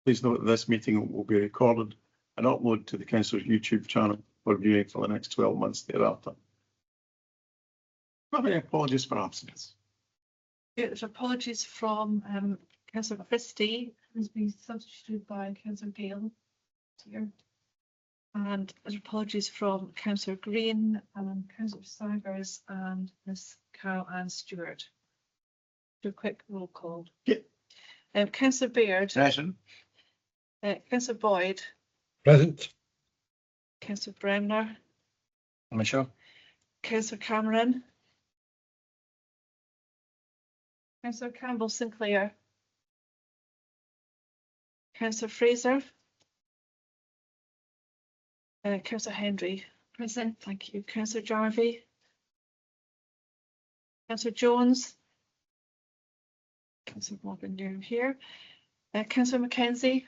Please note that this meeting will be recorded and uploaded to the Council's YouTube channel for viewing for the next 12 months thereafter. Have any apologies for absence? Yeah, there's apologies from Councillor Christie, who's been substituted by Councillor Gale here. And there's apologies from Councillor Green and Councillor Sagers and Miss Carol Ann Stewart. Do a quick roll call. Yeah. Councillor Baird. Present. Councillor Boyd. Present. Councillor Bremner. I'm sure. Councillor Cameron. Councillor Campbell Sinclair. Councillor Fraser. Councillor Henry. Present. Thank you. Councillor Jarvie. Councillor Jones. Councillor Morgan, you're here. Councillor Mackenzie.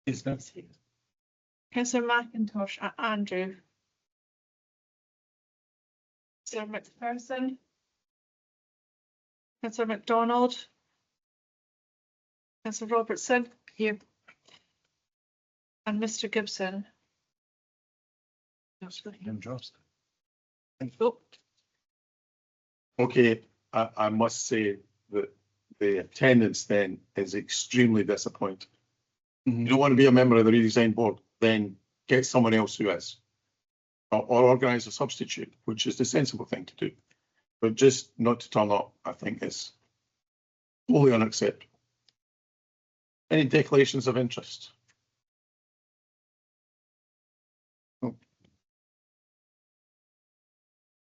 Is that? Councillor McIntosh. Andrew. Councillor McPherson. Councillor MacDonald. Councillor Robertson. Here. And Mr. Gibson. Oh. Okay, I must say that the attendance then is extremely disappointing. You don't want to be a member of the redesign board, then get someone else who is. Or organise a substitute, which is the sensible thing to do. But just not to turn up, I think is wholly unacceptable. Any declarations of interest?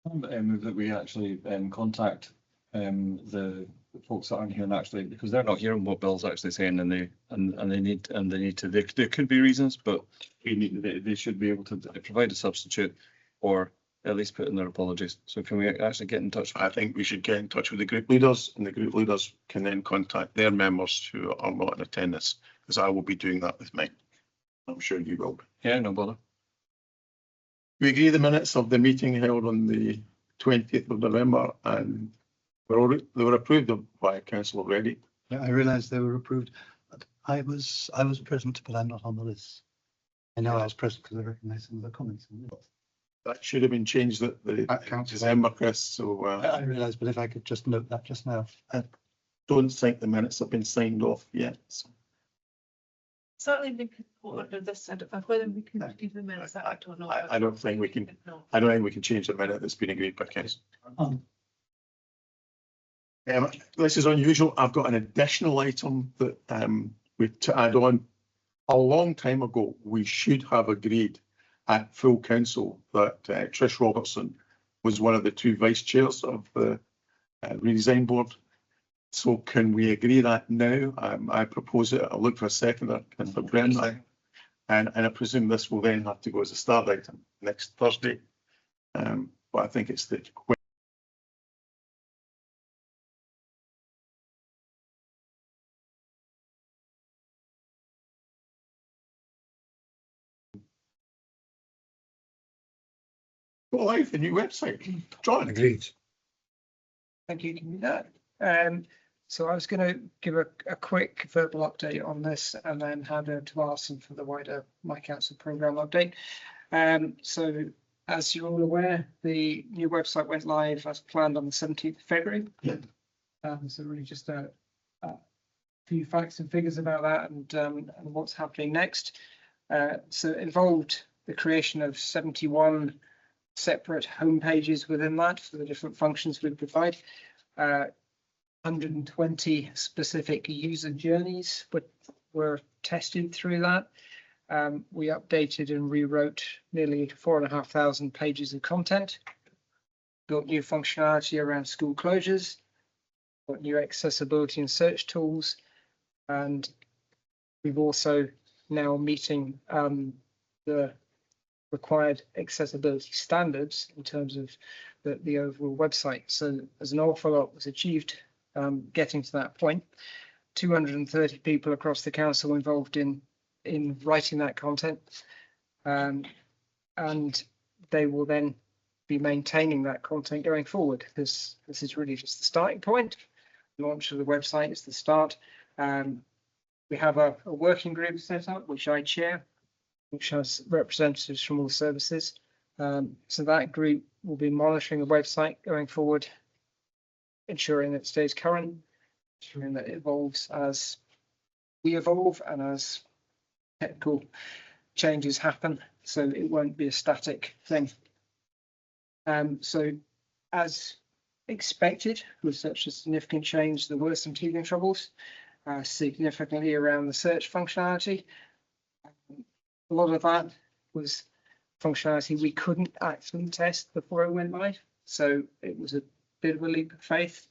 I move that we actually contact the folks that aren't here, and actually, because they're not hearing what Bill's actually saying, and they need to. There could be reasons, but they should be able to provide a substitute, or at least put in their apologies. So can we actually get in touch? I think we should get in touch with the group leaders, and the group leaders can then contact their members who are not in attendance, because I will be doing that with mine. I'm sure you will. Yeah, no bother. We agree the minutes of the meeting held on the 20th of November, and they were approved by council already. Yeah, I realised they were approved. But I was present, but I'm not on the list. I know I was present because I recognise some of the comments. That should have been changed at the December, Chris. So I realised, but if I could just note that just now. I don't think the minutes have been signed off yet. So. Certainly we could put under this, whether we can leave the minutes, that I don't know. I don't think we can. No. I don't think we can change the minute that's been agreed by council. This is unusual. I've got an additional item that to add on. A long time ago, we should have agreed at full council that Trish Robertson was one of the two vice chairs of the redesign board. So can we agree that now? I propose it. I'll look for a seconder, for Brendan, and I presume this will then have to go as a start item next Thursday. But I think it's the live, the new website. John. Agreed. Thank you. Can do that. So I was going to give a quick verbal update on this and then hand over to Alison for the wider My Council programme update. So as you're all aware, the new website went live as planned on the 17th of February. Yeah. So really just a few facts and figures about that and what's happening next. So it involved the creation of 71 separate home pages within that for the different functions we provide. 120 specific user journeys were tested through that. We updated and rewrote nearly 4,500 pages of content, built new functionality around school closures, got new accessibility and search tools, and we've also now meeting the required accessibility standards in terms of the overall website. So there's an awful lot was achieved getting to that point. 230 people across the council involved in writing that content, and they will then be maintaining that content going forward. This is really just the starting point. launch of the website is the start. We have a working group set up, which I chair, which has representatives from all services. So that group will be monitoring the website going forward, ensuring that it stays current, ensuring that it evolves as we evolve and as technical changes happen, so it won't be a static thing. So as expected, with such a significant change, there were some teething troubles, significantly around the search functionality. A lot of that was functionality we couldn't actually test before it went live, so it was a bit of a leap of faith.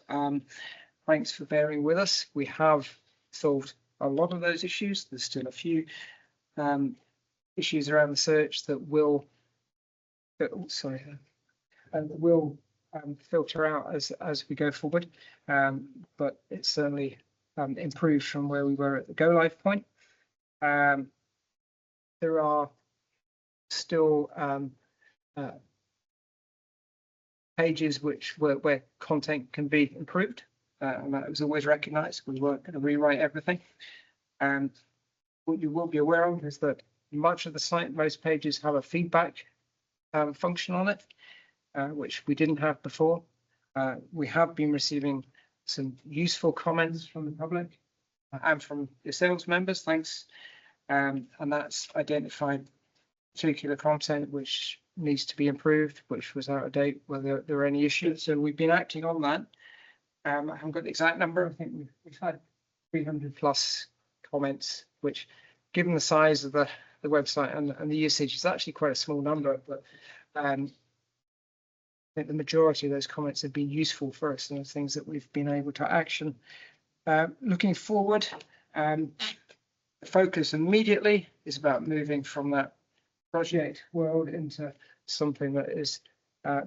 Thanks for bearing with us. We have solved a lot of those issues. There's still a few issues around the search that will filter out as we go forward, but it's certainly improved from where we were at the go live point. There are still pages where content can be improved, and that was always recognized. We weren't going to rewrite everything. And what you will be aware of is that much of the site, most pages have a feedback function on it, which we didn't have before. We have been receiving some useful comments from the public and from yourselves members, thanks. And that's identified particular content which needs to be improved, which was out of date, whether there are any issues. So we've been acting on that. I haven't got the exact number. I think we've had 300 plus comments, which, given the size of the website and the usage, is actually quite a small number. But I think the majority of those comments have been useful for us and the things that we've been able to action. Looking forward, the focus immediately is about moving from that project world into something that is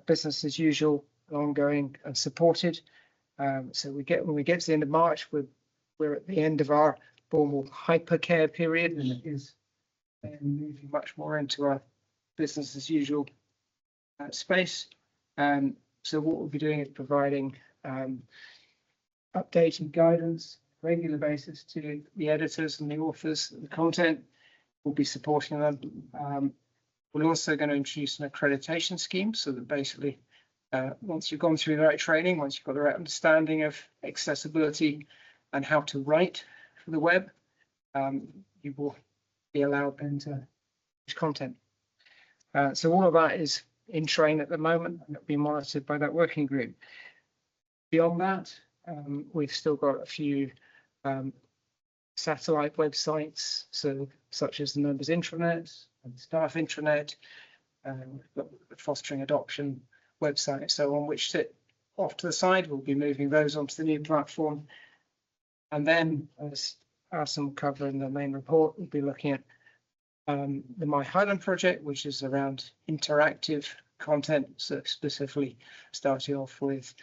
business as usual, ongoing and supported. So when we get to the end of March, we're at the end of our formal hypercare period, and it is moving much more into a business as usual space. So what we'll be doing is providing updated guidance on a regular basis to the editors and the authors of the content. We'll be supporting them. We're also going to introduce an accreditation scheme, so that basically once you've gone through the right training, once you've got the right understanding of accessibility and how to write for the web, you will be allowed then to use content. So all of that is in train at the moment, and it'll be monitored by that working group. Beyond that, we've still got a few satellite websites, such as the members intranet and the staff intranet, the fostering adoption website, so on, which sit off to the side. We'll be moving those onto the new platform. And then, as Alison will cover in the main report, we'll be looking at the My Highland project, which is around interactive content, so specifically starting off with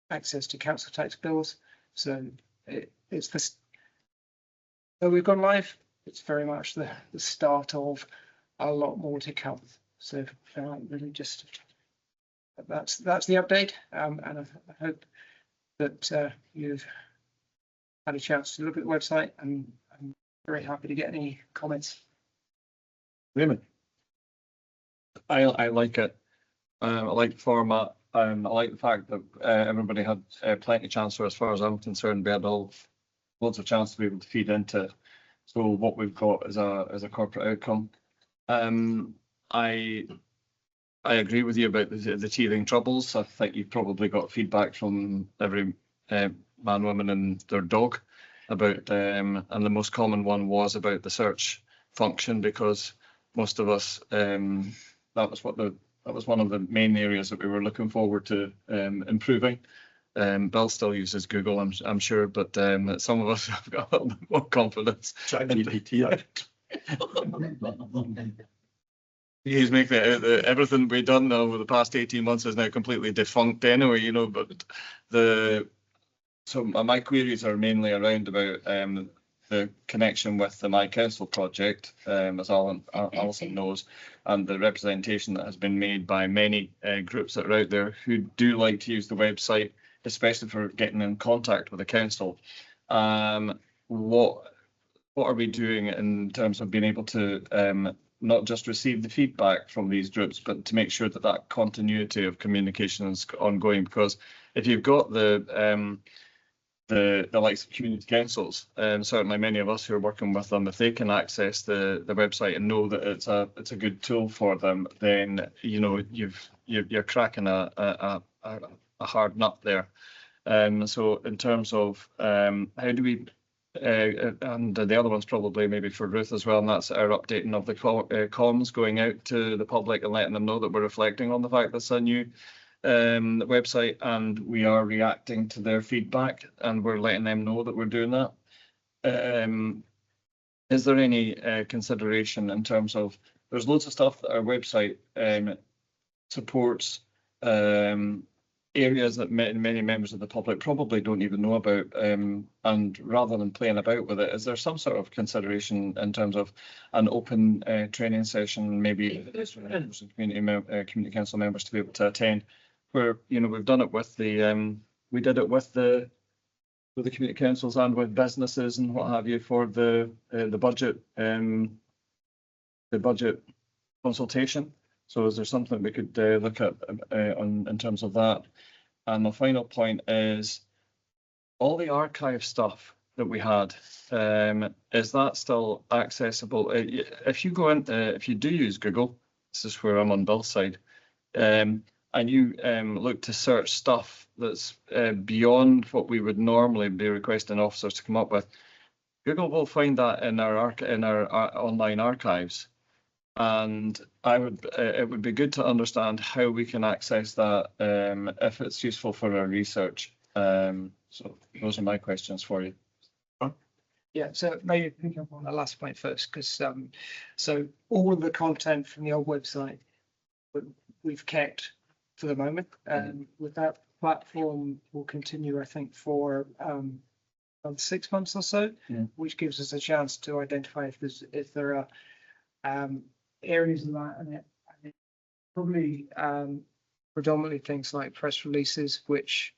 access to council tax bills. So it's this. So we've gone live. It's very much the start of a lot more to come. So really just that's the update, and I hope that you've had a chance to look at the website, and I'm very happy to get any comments. Raymond? I like it. I like the format. I like the fact that everybody had plenty of chance, as far as I'm concerned. We had lots of chance to be able to feed into so what we've got as a corporate outcome. I agree with you about the teething troubles. I think you've probably got feedback from every man, woman and their dog about, and the most common one was about the search function, because most of us, that was one of the main areas that we were looking forward to improving. Bill still uses Google, I'm sure, but some of us have got a little bit more confidence. ChatGPT. He's making it out that everything we've done over the past 18 months is now completely defunct anyway, you know. But so my queries are mainly around about the connection with the My Council project, as Alison knows, and the representation that has been made by many groups that are out there who do like to use the website especially for getting in contact with the council. What are we doing in terms of being able to not just receive the feedback from these groups, but to make sure that that continuity of communication is ongoing? Because if you've got the likes of community councils, and certainly many of us who are working with them, if they can access the website and know that it's a good tool for them, then you know you're cracking a hard nut there. So in terms of how do we and the other one's probably maybe for Ruth as well, and that's our updating of the comms going out to the public and letting them know that we're reflecting on the fact that's a new website and we are reacting to their feedback and we're letting them know that we're doing that. Is there any consideration in terms of, there's loads of stuff that our website supports, areas that many members of the public probably don't even know about, and rather than playing about with it, is there some sort of consideration in terms of an open training session, maybe community council members to be able to attend, where we've done it with the we did it with the community councils and with businesses and what have you for the budget consultation. So is there something we could look at in terms of that? And the final point is all the archive stuff that we had, is that still accessible? If you go into, if you do use Google, this is where I'm on Bill's side, and you look to search stuff that's beyond what we would normally be requesting officers to come up with, Google will find that in our online archives. And it would be good to understand how we can access that if it's useful for our research. So those are my questions for you. Yeah, so maybe pick up on the last point first, because so all of the content from the old website we've kept for the moment, and with that platform will continue, I think, for 6 months or so, which gives us a chance to identify if there are areas of that, and it probably predominantly things like press releases, which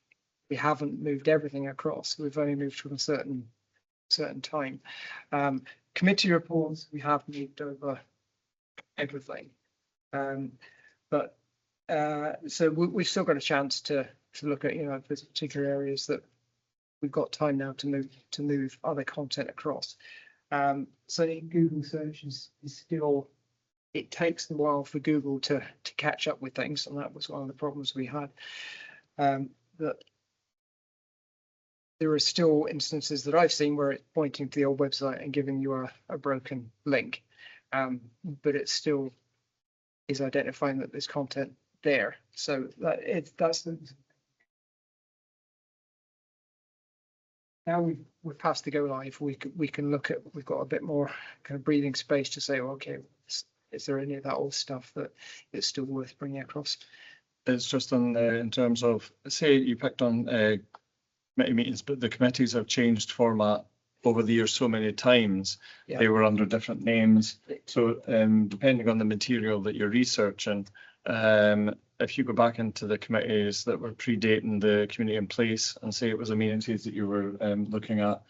we haven't moved everything across. We've only moved from a certain time. Committee reports, we have moved over everything, but so we've still got a chance to look at, if there's particular areas that we've got time now to move other content across. So Google search is still, it takes a while for Google to catch up with things, and that was one of the problems we had. That there are still instances that I've seen where it's pointing to the old website and giving you a broken link, but it still is identifying that there's content there. So that's the. Now we're past the go live, we can look at, we've got a bit more kind of breathing space to say, well, okay, is there any of that old stuff that is still worth bringing across? It's just in terms of, say you picked on committee meetings, but the committees have changed format over the years so many times. Yeah. They were under different names. So depending on the material that you're researching, if you go back into the committees that were predating the community in place and say it was amenities that you were looking at,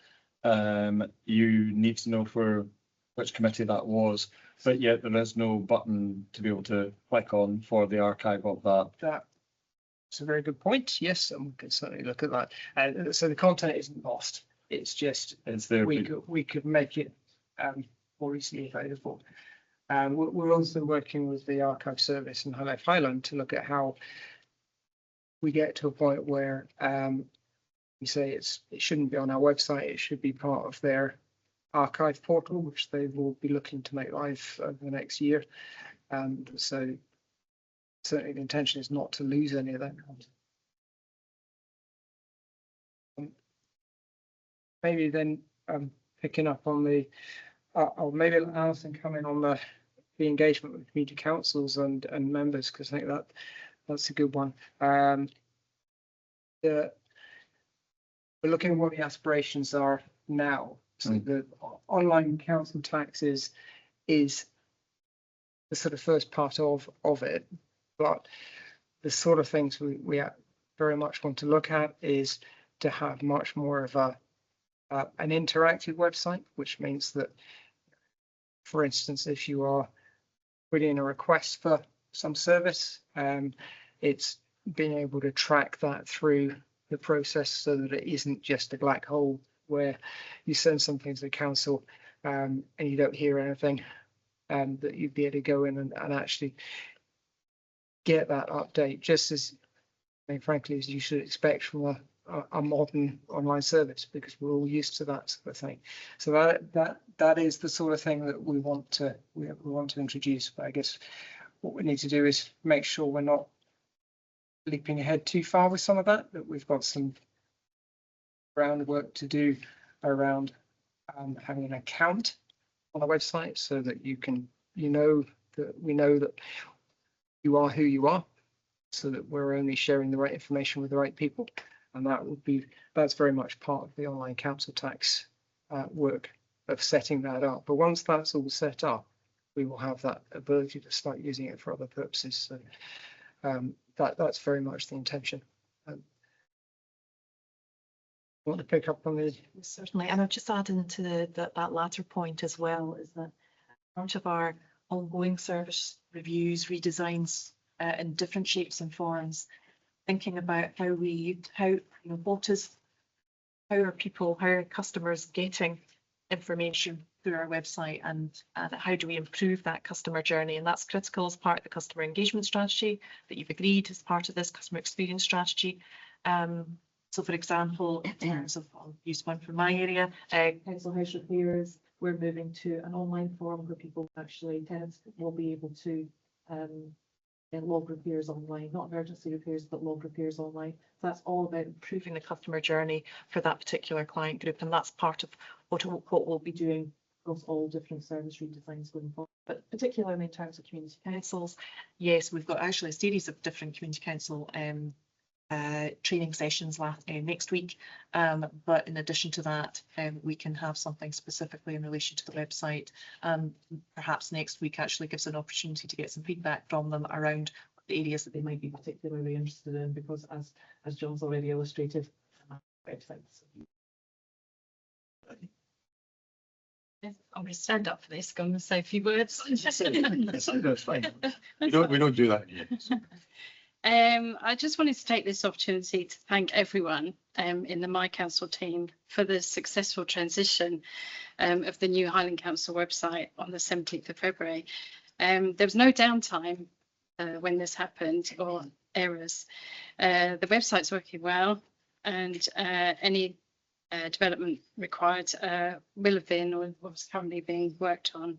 you need to know for which committee that was, but yet there is no button to be able to click on for the archive of that. That's a very good point. Yes, and we can certainly look at that. So the content isn't lost. It's just it's there. We could make it more easily available. We're also working with the archive service in Highland to look at how we get to a point where we say it shouldn't be on our website. It should be part of their archive portal, which they will be looking to make live over the next year. So certainly the intention is not to lose any of that content. Maybe then picking up on the, or maybe Alison come in on the engagement with community councils and members, because I think that's a good one. We're looking at what the aspirations are now. So the online council tax is the sort of first part of it, but the sort of things we very much want to look at is to have much more of an interactive website, which means that, for instance, if you are putting in a request for some service, it's being able to track that through the process so that it isn't just a black hole where you send something to the council and you don't hear anything, that you'd be able to go in and actually get that update just as, I mean, frankly, as you should expect from a modern online service, because we're all used to that sort of thing. So that is the sort of thing that we want to introduce. But I guess what we need to do is make sure we're not leaping ahead too far with some of that we've got some groundwork to do around having an account on the website so that we know that you are who you are, so that we're only sharing the right information with the right people. And that's very much part of the online council tax work of setting that up. But once that's all set up, we will have that ability to start using it for other purposes. So that's very much the intention. Want to pick up on the Certainly, and I'll just add into that latter point as well, is that part of our ongoing service reviews, redesigns in different shapes and forms, thinking about how are customers getting information through our website, and how do we improve that customer journey, and that's critical as part of the customer engagement strategy that you've agreed as part of this customer experience strategy. So, for example, in terms of, I'll use one from my area, council house repairs, we're moving to an online form where tenants will be able to log repairs online, not emergency repairs, but log repairs online. So that's all about improving the customer journey for that particular client group, and that's part of what we'll be doing across all different service redesigns going forward. But particularly in terms of community councils, yes, we've got actually a series of different community council training sessions next week, but in addition to that, we can have something specifically in relation to the website. Perhaps next week actually gives an opportunity to get some feedback from them around the areas that they might be particularly interested in, because as John's already illustrated, websites. I'm going to stand up for this. I'm going to say a few words. That's fine. We don't do that yet. I just wanted to take this opportunity to thank everyone in the My Council team for the successful transition of the new Highland Council website on the 17th of February. There was no downtime when this happened, or errors. The website's working well, and any development required will have been or was currently being worked on.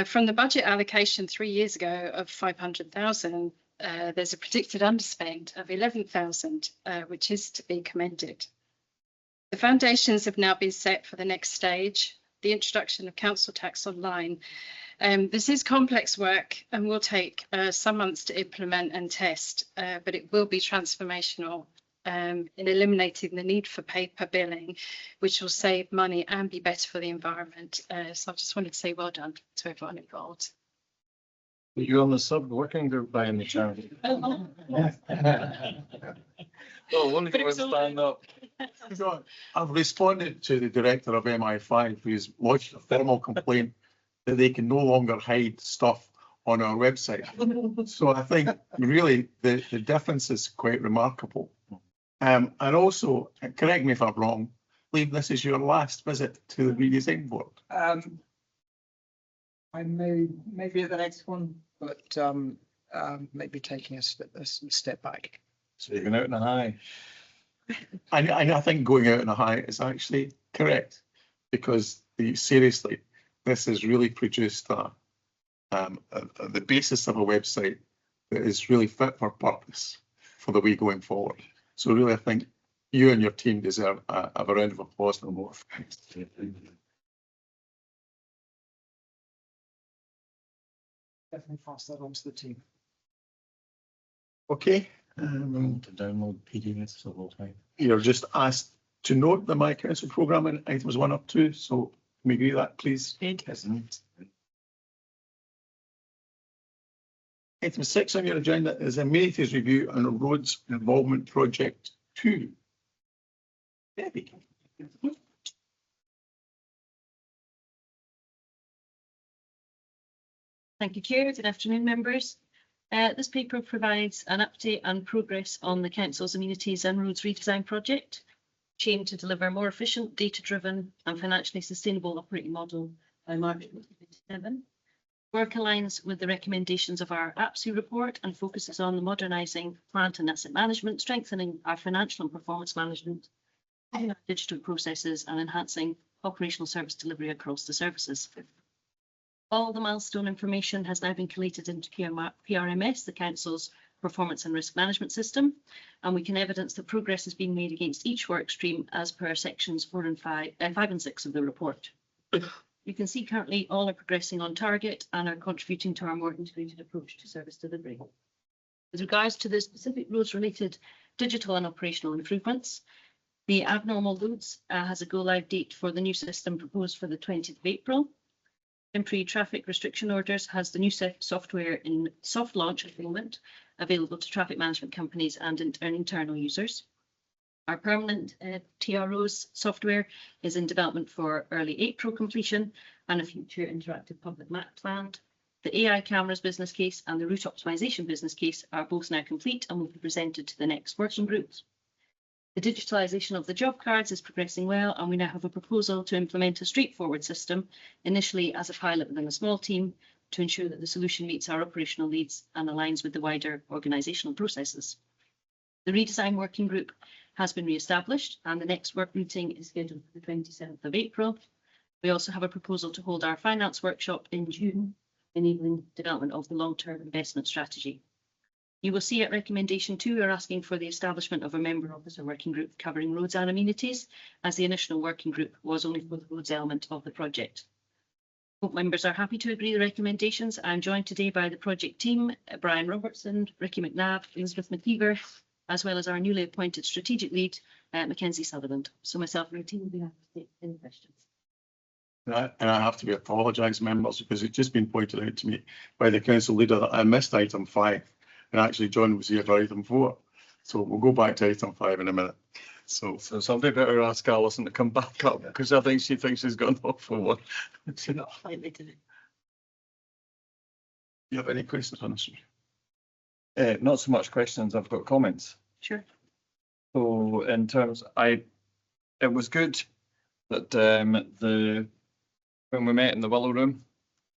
From the budget allocation 3 years ago of 500,000, there's a predicted underspend of 11,000, which is to be commended. The foundations have now been set for the next stage, the introduction of council tax online. This is complex work and will take some months to implement and test, but it will be transformational in eliminating the need for paper billing, which will save money and be better for the environment. So I just wanted to say well done to everyone involved. You on the sub working group by any chance? Oh, one of you was stand up. I've responded to the director of MI5, who's lodged a formal complaint that they can no longer hide stuff on our website. So I think really the difference is quite remarkable. And also, correct me if I'm wrong, I believe this is your last visit to the redesign board. I may be at the next one, but maybe taking a step back. So you're going out in a high. I think going out in a high is actually correct, because seriously, this has really produced the basis of a website that is really fit for purpose for the way going forward. So really, I think you and your team deserve a round of applause for more. Definitely pass that on to the team. Okay. To download PDFs the whole time. You're just asked to note the My Council programme in items 1 up 2. So can we agree that, please? Isn't it? Item 6 on your agenda is amenities review and roads involvement project 2. Debbie. Thank you, Chair. Good afternoon, members. This paper provides an update and progress on the Council's amenities and roads redesign project, which aim to deliver a more efficient, data-driven and financially sustainable operating model by March 2027. Work aligns with the recommendations of our APSU report and focuses on modernising plant and asset management, strengthening our financial and performance management, our digital processes and enhancing operational service delivery across the services. All the milestone information has now been collated into PRMS, the Council's performance and risk management system, and we can evidence that progress is being made against each work stream as per sections 5 and 6 of the report. You can see currently all are progressing on target and are contributing to our more integrated approach to service delivery. With regards to the specific roads-related digital and operational improvements, the abnormal loads has a go-live date for the new system proposed for the 20th of April. Temporary traffic restriction orders has the new software in soft launch at the moment, available to traffic management companies and internal users. Our permanent TRO's software is in development for early April completion and a future interactive public map planned. The AI cameras business case and the route optimization business case are both now complete and will be presented to the next working groups. The digitalisation of the job cards is progressing well, and we now have a proposal to implement a straightforward system, initially as a pilot within a small team, to ensure that the solution meets our operational needs and aligns with the wider organisational processes. The redesign working group has been re-established, and the next work meeting is scheduled for the 27th of April. We also have a proposal to hold our finance workshop in June, enabling development of the long-term investment strategy. You will see at recommendation 2, we're asking for the establishment of a member officer working group covering roads and amenities, as the initial working group was only for the roads element of the project. Hope members are happy to agree the recommendations. I'm joined today by the project team, Brian Robertson, Ricky McNabb, Elizabeth McKeever, as well as our newly appointed strategic lead, Mackenzie Sutherland. So myself and the team will be happy to take any questions. And I have to apologise, members, because it's just been pointed out to me by the council leader that I missed item 5. And actually, John was here for item 4. So we'll go back to item 5 in a minute. So somebody better ask Alison to come back up, because I think she thinks she's gone off for one. Slightly to it. Do you have any questions on this? Not so much questions, I've got comments. Sure. So in terms, it was good that when we met in the Willow Room,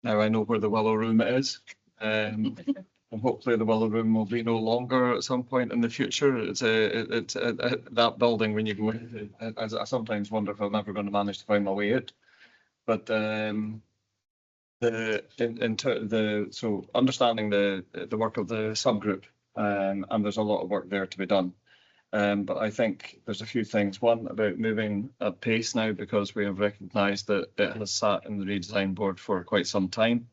now I know where the Willow Room is. And hopefully the Willow Room will be no longer at some point in the future. It's that building when you go in. I sometimes wonder if I'm ever going to manage to find my way out. But so understanding the work of the subgroup, and there's a lot of work there to be done. But I think there's a few things. One, about moving at pace now, because we have recognised that it has sat in the redesign board for quite some time.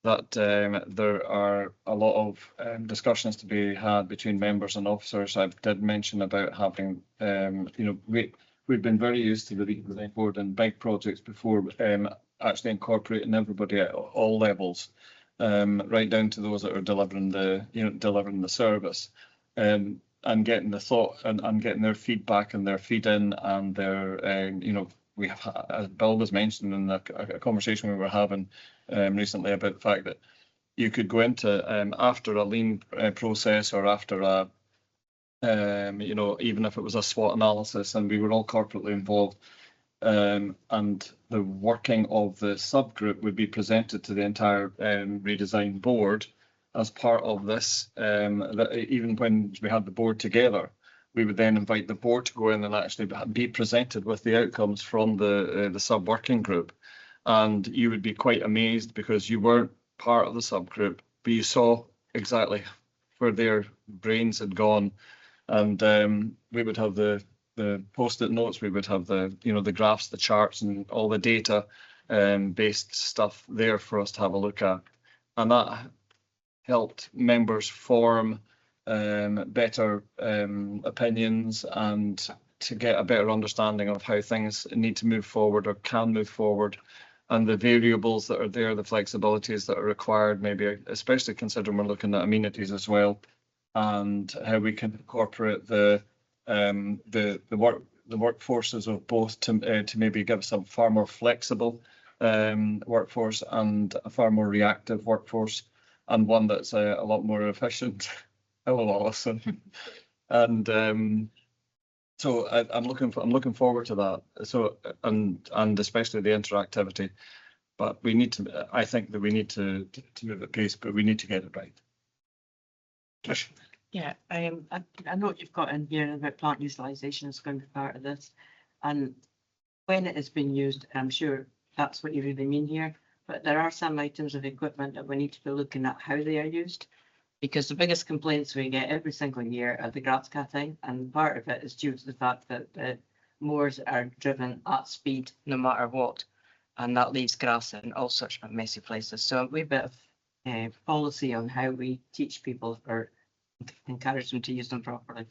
That there are a lot of discussions to be had between members and officers. I did mention about having, we've been very used to the redesign board and big projects before, actually incorporating everybody at all levels, right down to those that are delivering the service, and getting the thought and getting their feedback and their feed in and their, we have, as Bill was mentioning in a conversation we were having recently about the fact that you could go into after a lean process or after a, even if it was a SWOT analysis and we were all corporately involved, and the working of the subgroup would be presented to the entire redesign board as part of this, that even when we had the board together, we would then invite the board to go in and actually be presented with the outcomes from the sub-working group. And you would be quite amazed, because you weren't part of the subgroup, but you saw exactly where their brains had gone. And we would have the post-it notes, we would have the graphs, the charts and all the data based stuff there for us to have a look at. And that helped members form better opinions and to get a better understanding of how things need to move forward or can move forward. and the variables that are there, the flexibilities that are required, maybe especially considering we're looking at amenities as well, and how we can incorporate the workforces of both to maybe give us a far more flexible workforce and a far more reactive workforce, and one that's a lot more efficient. Hello, Alison. And so I'm looking forward to that. So and especially the interactivity. But we need to. I think that we need to move at pace, but we need to get it right. Trish. Yeah, I know you've got in here about plant utilisation is going to be part of this, and when it is being used, I'm sure that's what you really mean here. But there are some items of equipment that we need to be looking at how they are used, because the biggest complaints we get every single year are the grass cutting, and part of it is due to the fact that the mowers are driven at speed no matter what, and that leaves grass in all sorts of messy places. So a wee bit of policy on how we teach people or encourage them to use them properly.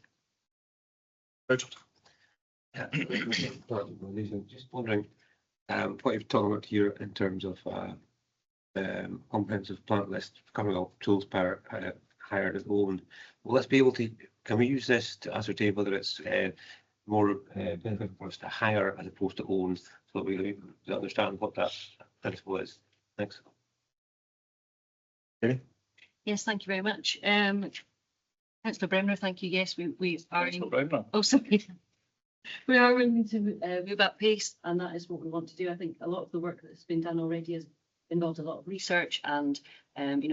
Richard. Just wondering what you've talked about here in terms of comprehensive plant list coming up, tools power hired and owned. Will this be able to? Can we use this to ascertain whether it's more benefit for us to hire as opposed to own, so that we understand what that principle is? Thanks. Okay. Yes, thank you very much. Councillor Bremner, thank you. Yes, we are. Oh, sorry. We are willing to move at pace, and that is what we want to do. I think a lot of the work that's been done already has involved a lot of research, and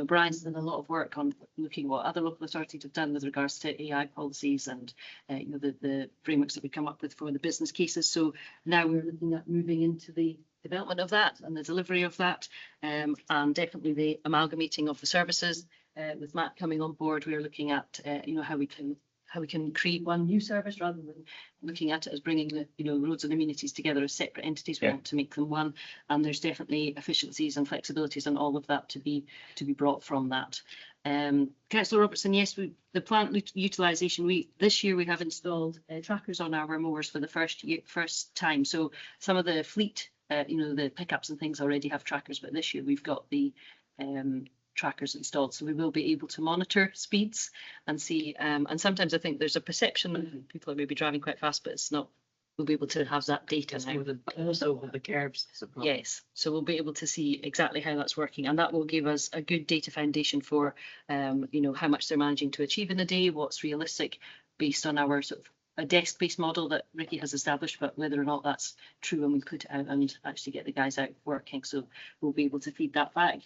Brian's done a lot of work on looking at what other local authorities have done with regards to AI policies and the frameworks that we come up with for the business cases. So now we're looking at moving into the development of that and the delivery of that, and definitely the amalgamating of the services. With Matt coming on board, we're looking at how we can create one new service rather than looking at it as bringing the roads and amenities together as separate entities. We want to make them one, and there's definitely efficiencies and flexibilities and all of that to be brought from that. Councillor Robertson, yes, the plant utilisation. This year we have installed trackers on our mowers for the first time. So some of the fleet, the pickups and things already have trackers, but this year we've got the trackers installed, so we will be able to monitor speeds and see, and sometimes I think there's a perception that people are maybe driving quite fast, but it's not. We'll be able to have that data now. Also with the curbs. Yes, so we'll be able to see exactly how that's working, and that will give us a good data foundation for how much they're managing to achieve in a day, what's realistic based on our sort of a desk-based model that Ricky has established, but whether or not that's true when we put it out and actually get the guys out working. So we'll be able to feed that back.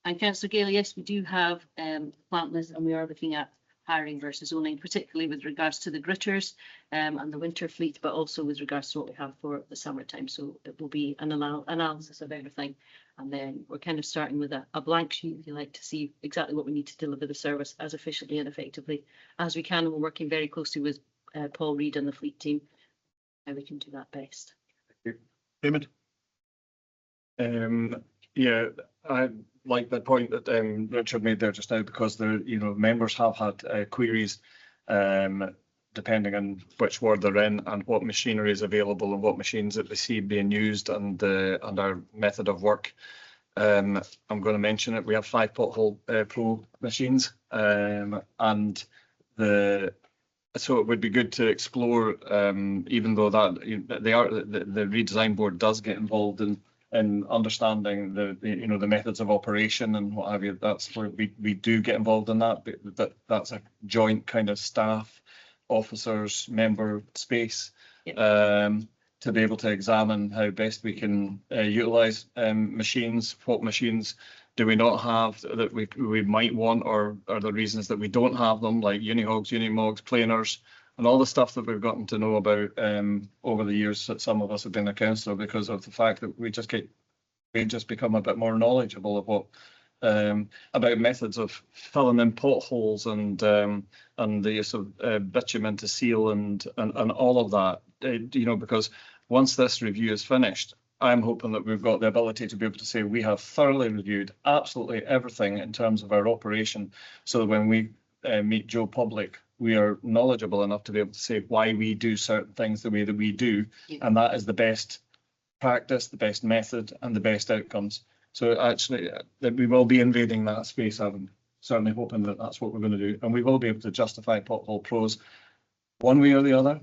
And Councillor Gale, yes, we do have plant lists, and we are looking at hiring versus owning, particularly with regards to the gritters and the winter fleet, but also with regards to what we have for the summertime. So it will be an analysis of everything. And then we're kind of starting with a blank sheet, if you like, to see exactly what we need to deliver the service as efficiently and effectively as we can. And we're working very closely with Paul Reid and the fleet team, how we can do that best. Thank you. David? Yeah, I like the point that Richard made there just now, because members have had queries depending on which ward they're in and what machinery is available and what machines that they see being used and our method of work. I'm going to mention it. We have 5 pothole pro machines, and so it would be good to explore, even though that the redesign board does get involved in understanding the methods of operation and what have you. That's where we do get involved in that, but that's a joint kind of staff, officers, member space. Yep. To be able to examine how best we can utilise machines. What machines do we not have that we might want, or are the reasons that we don't have them, like unihogs, unimogs, planers, and all the stuff that we've gotten to know about over the years that some of us have been a councillor, because of the fact that we just become a bit more knowledgeable of what about methods of filling in potholes and the use of bitumen to seal and all of that. Because once this review is finished, I'm hoping that we've got the ability to be able to say we have thoroughly reviewed absolutely everything in terms of our operation, so that when we meet Joe Public, we are knowledgeable enough to be able to say why we do certain things the way that we do, Yeah. and that is the best practice, the best method and the best outcomes. So actually that we will be invading that space. I'm certainly hoping that that's what we're going to do. And we will be able to justify pothole pros one way or the other,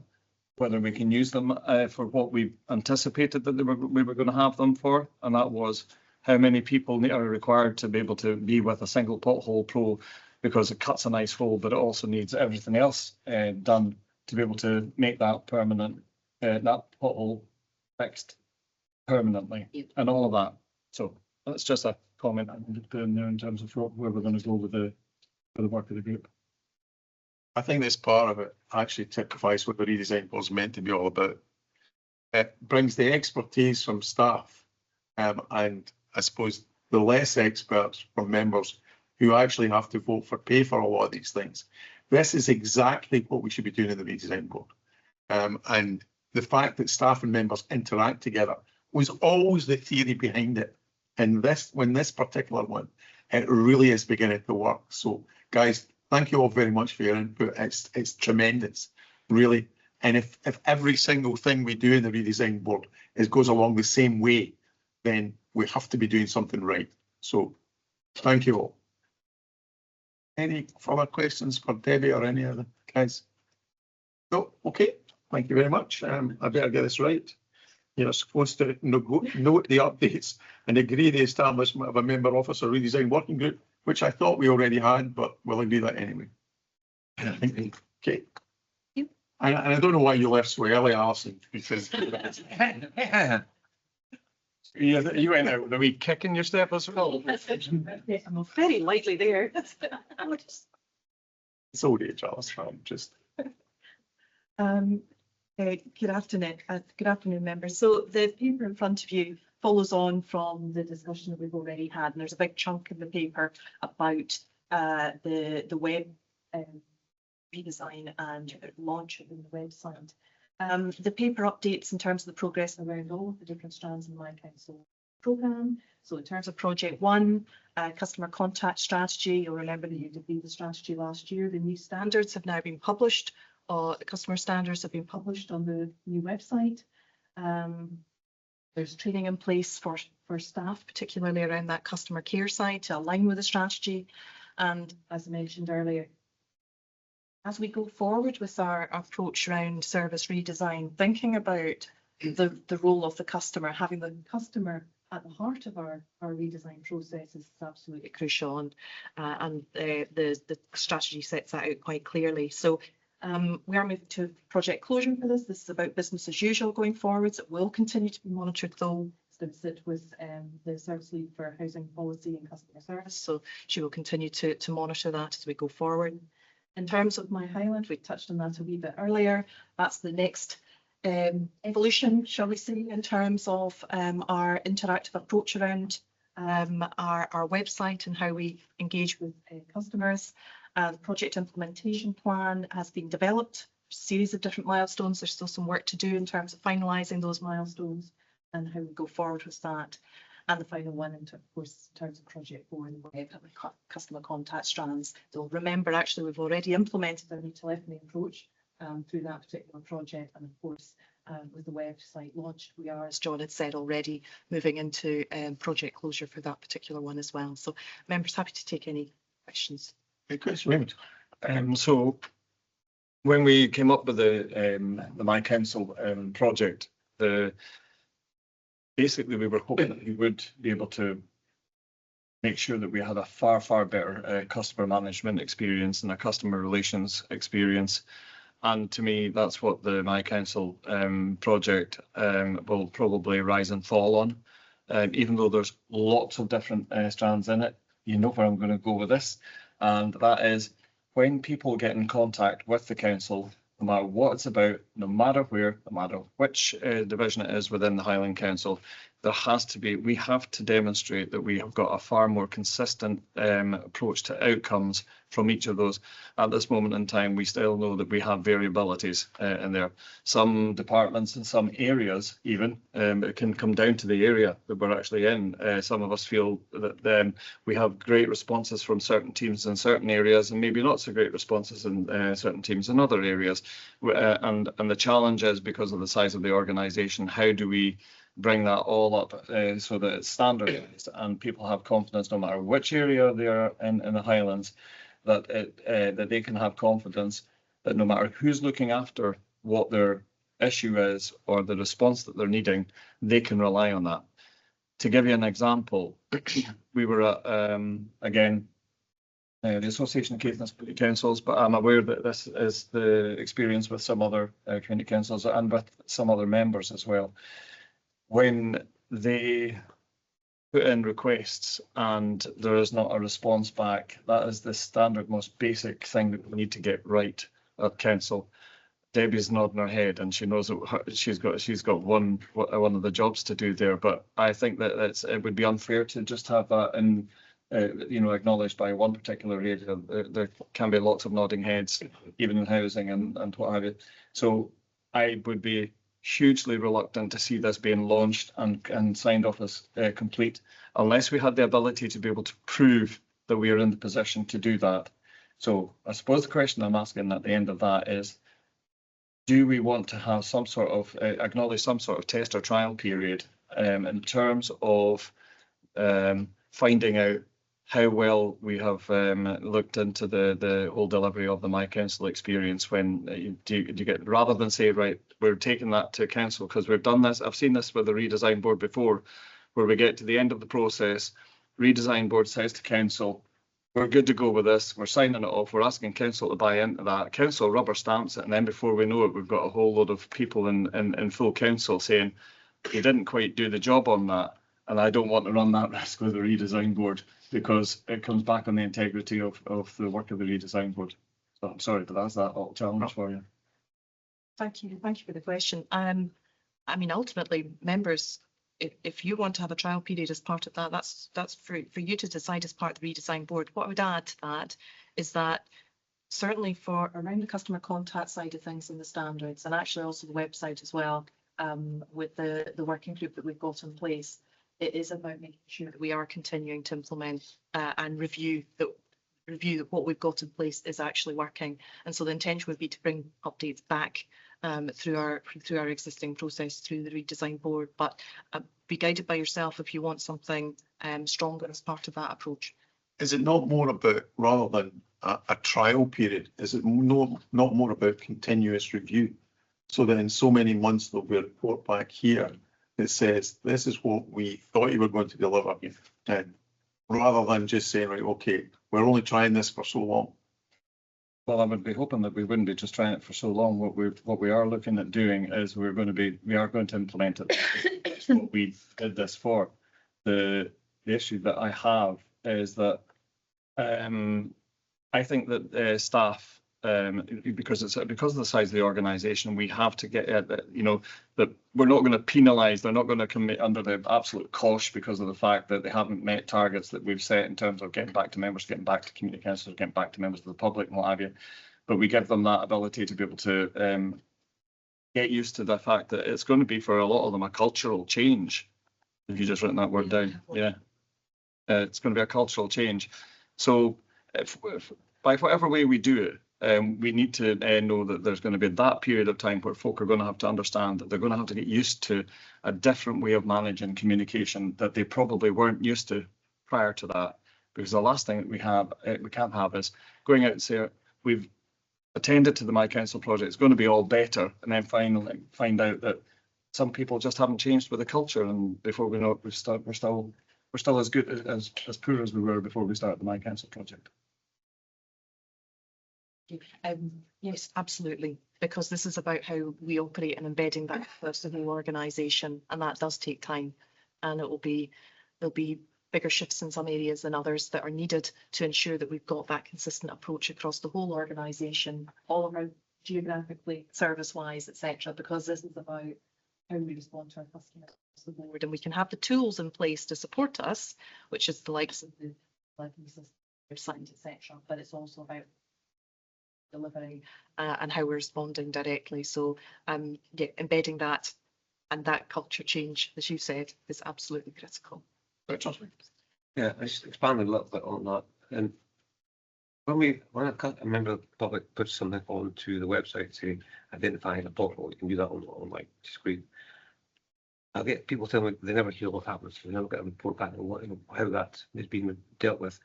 whether we can use them for what we anticipated that we were going to have them for. And that was how many people are required to be able to be with a single pothole pro, because it cuts a nice hole, but it also needs everything else done to be able to make that permanent, that pothole fixed permanently and all of that. So that's just a comment I wanted to put in there in terms of where we're going to go with the work of the group. I think this part of it actually typifies what the redesign was meant to be all about. It brings the expertise from staff and I suppose the less experts from members who actually have to vote for pay for a lot of these things. This is exactly what we should be doing in the redesign board. And the fact that staff and members interact together was always the theory behind it. And this particular one, it really is beginning to work. So guys, thank you all very much for your input. It's tremendous, really. And if every single thing we do in the redesign board goes along the same way, then we have to be doing something right. So thank you all. Any further questions for Debbie or any other guys? No, okay. Thank you very much. I better get this right. You're supposed to note the updates and agree the establishment of a member officer redesign working group, which I thought we already had, but we'll agree that anyway. Okay. And I don't know why you left so early, Alison, because you went out with a wee kick in your step as well. I'm very lightly there. it's old age, Alison. Just Good afternoon, members. So the paper in front of you follows on from the discussion that we've already had, and there's a big chunk of the paper about the web redesign and launch of the website. The paper updates in terms of the progress around all of the different strands in my council programme. So in terms of project 1, customer contact strategy, you'll remember that you did the strategy last year. The new standards have now been published. Customer standards have been published on the new website. There's training in place for staff, particularly around that customer care side, to align with the strategy. And as I mentioned earlier, as we go forward with our approach around service redesign, thinking about the role of the customer, having the customer at the heart of our redesign process is absolutely crucial, and the strategy sets that out quite clearly. So we are moving to project closure for this. This is about business as usual going forwards. It will continue to be monitored though. It's going to sit with the service lead for housing policy and customer service. So she will continue to monitor that as we go forward. In terms of My Highland, we touched on that a wee bit earlier. That's the next evolution, shall we say, in terms of our interactive approach around our website and how we engage with customers. The project implementation plan has been developed, a series of different milestones. There's still some work to do in terms of finalising those milestones and how we go forward with that. And the final one, of course, in terms of project 4 and the web and the customer contact strands. So remember, actually, we've already implemented our new telephony approach through that particular project. And of course, with the website launched, we are, as John had said already, moving into project closure for that particular one as well. So members, happy to take any questions. So when we came up with the My Council project, basically we were hoping that we would be able to make sure that we had a far better customer management experience and a customer relations experience. And to me, that's what the My Council project will probably rise and fall on. Even though there's lots of different strands in it, you know where I'm going to go with this. And that is when people get in contact with the council, no matter what it's about, no matter where, no matter which division it is within the Highland Council, we have to demonstrate that we have got a far more consistent approach to outcomes from each of those. At this moment in time, we still know that we have variabilities in there. Some departments in some areas even, it can come down to the area that we're actually in. Some of us feel that we have great responses from certain teams in certain areas and maybe not so great responses in certain teams in other areas. And the challenge is, because of the size of the organisation, how do we bring that all up so that it's standardized and people have confidence no matter which area they are in the Highlands, that that they can have confidence that no matter who's looking after what their issue is or the response that they're needing, they can rely on that. To give you an example, we were at, again, the Association of Community Councils, but I'm aware that this is the experience with some other community councils and with some other members as well. When they put in requests and there is not a response back, that is the standard, most basic thing that we need to get right at council. Debbie's nodding her head, and she knows that she's got one of the jobs to do there. But I think that it would be unfair to just have that in, acknowledged by one particular area. There can be lots of nodding heads, even in housing and what have you. So I would be hugely reluctant to see this being launched and signed off as complete, unless we had the ability to be able to prove that we are in the position to do that. So I suppose the question I'm asking at the end of that is, do we want to have some sort of acknowledge some sort of test or trial period in terms of finding out how well we have looked into the whole delivery of the My Council experience? When you get, rather than say, right, we're taking that to council because we've done this. I've seen this with the redesign board before, where we get to the end of the process, redesign board says to council, we're good to go with this, we're signing it off, we're asking council to buy into that, council rubber stamps it, and then before we know it, we've got a whole load of people in full council saying, you didn't quite do the job on that, and I don't want to run that risk with the redesign board, because it comes back on the integrity of the work of the redesign board. So I'm sorry, but that's that little challenge for you. Thank you for the question. I mean, ultimately, members, if you want to have a trial period as part of that, that's for you to decide as part of the redesign board. What I would add to that is that certainly for around the customer contact side of things and the standards, and actually also the website as well, with the working group that we've got in place, it is about making sure that we are continuing to implement and review that what we've got in place is actually working. And so the intention would be to bring updates back through our existing process through the redesign board, but be guided by yourself if you want something stronger as part of that approach. Is it not more about, rather than a trial period, is it not more about continuous review? So that in so many months there'll be a report back here that says this is what we thought you were going to deliver, and rather than just saying, right, okay, we're only trying this for so long. Well, I would be hoping that we wouldn't be just trying it for so long. What we are looking at doing is we are going to implement it. That's what we did this for. The issue that I have is that I think that staff, because of the size of the organisation, we have to get that we're not going to penalise. They're not going to commit under the absolute cosh because of the fact that they haven't met targets that we've set in terms of getting back to members, getting back to community councillors, getting back to members of the public and what have you. But we give them that ability to be able to get used to the fact that it's going to be, for a lot of them, a cultural change. If you just written that word down, yeah, it's going to be a cultural change. So if by whatever way we do it, we need to know that there's going to be that period of time where folk are going to have to understand that they're going to have to get used to a different way of managing communication that they probably weren't used to prior to that. Because the last thing that we can't have is going out and say, we've attended to the My Council project, it's going to be all better, and then finally find out that some people just haven't changed with the culture, and before we know it, we're still as good as poor as we were before we started the My Council project. Yes, absolutely, because this is about how we operate and embedding that across the whole organisation, and that does take time, and there'll be bigger shifts in some areas than others that are needed to ensure that we've got that consistent approach across the whole organisation, all around geographically, service-wise, etc. Because this is about how we respond to our customers across the board, and we can have the tools in place to support us, which is the likes of the website, etc. But it's also about delivering and how we're responding directly. So yeah, embedding that and that culture change, as you said, is absolutely critical. Yeah, I just expanded a little bit on that. And when a member of the public puts something onto the website, say identifying a portal, you can do that on like screen. I get people tell me they never hear what happens, they never get a report back on what, how that is being dealt with.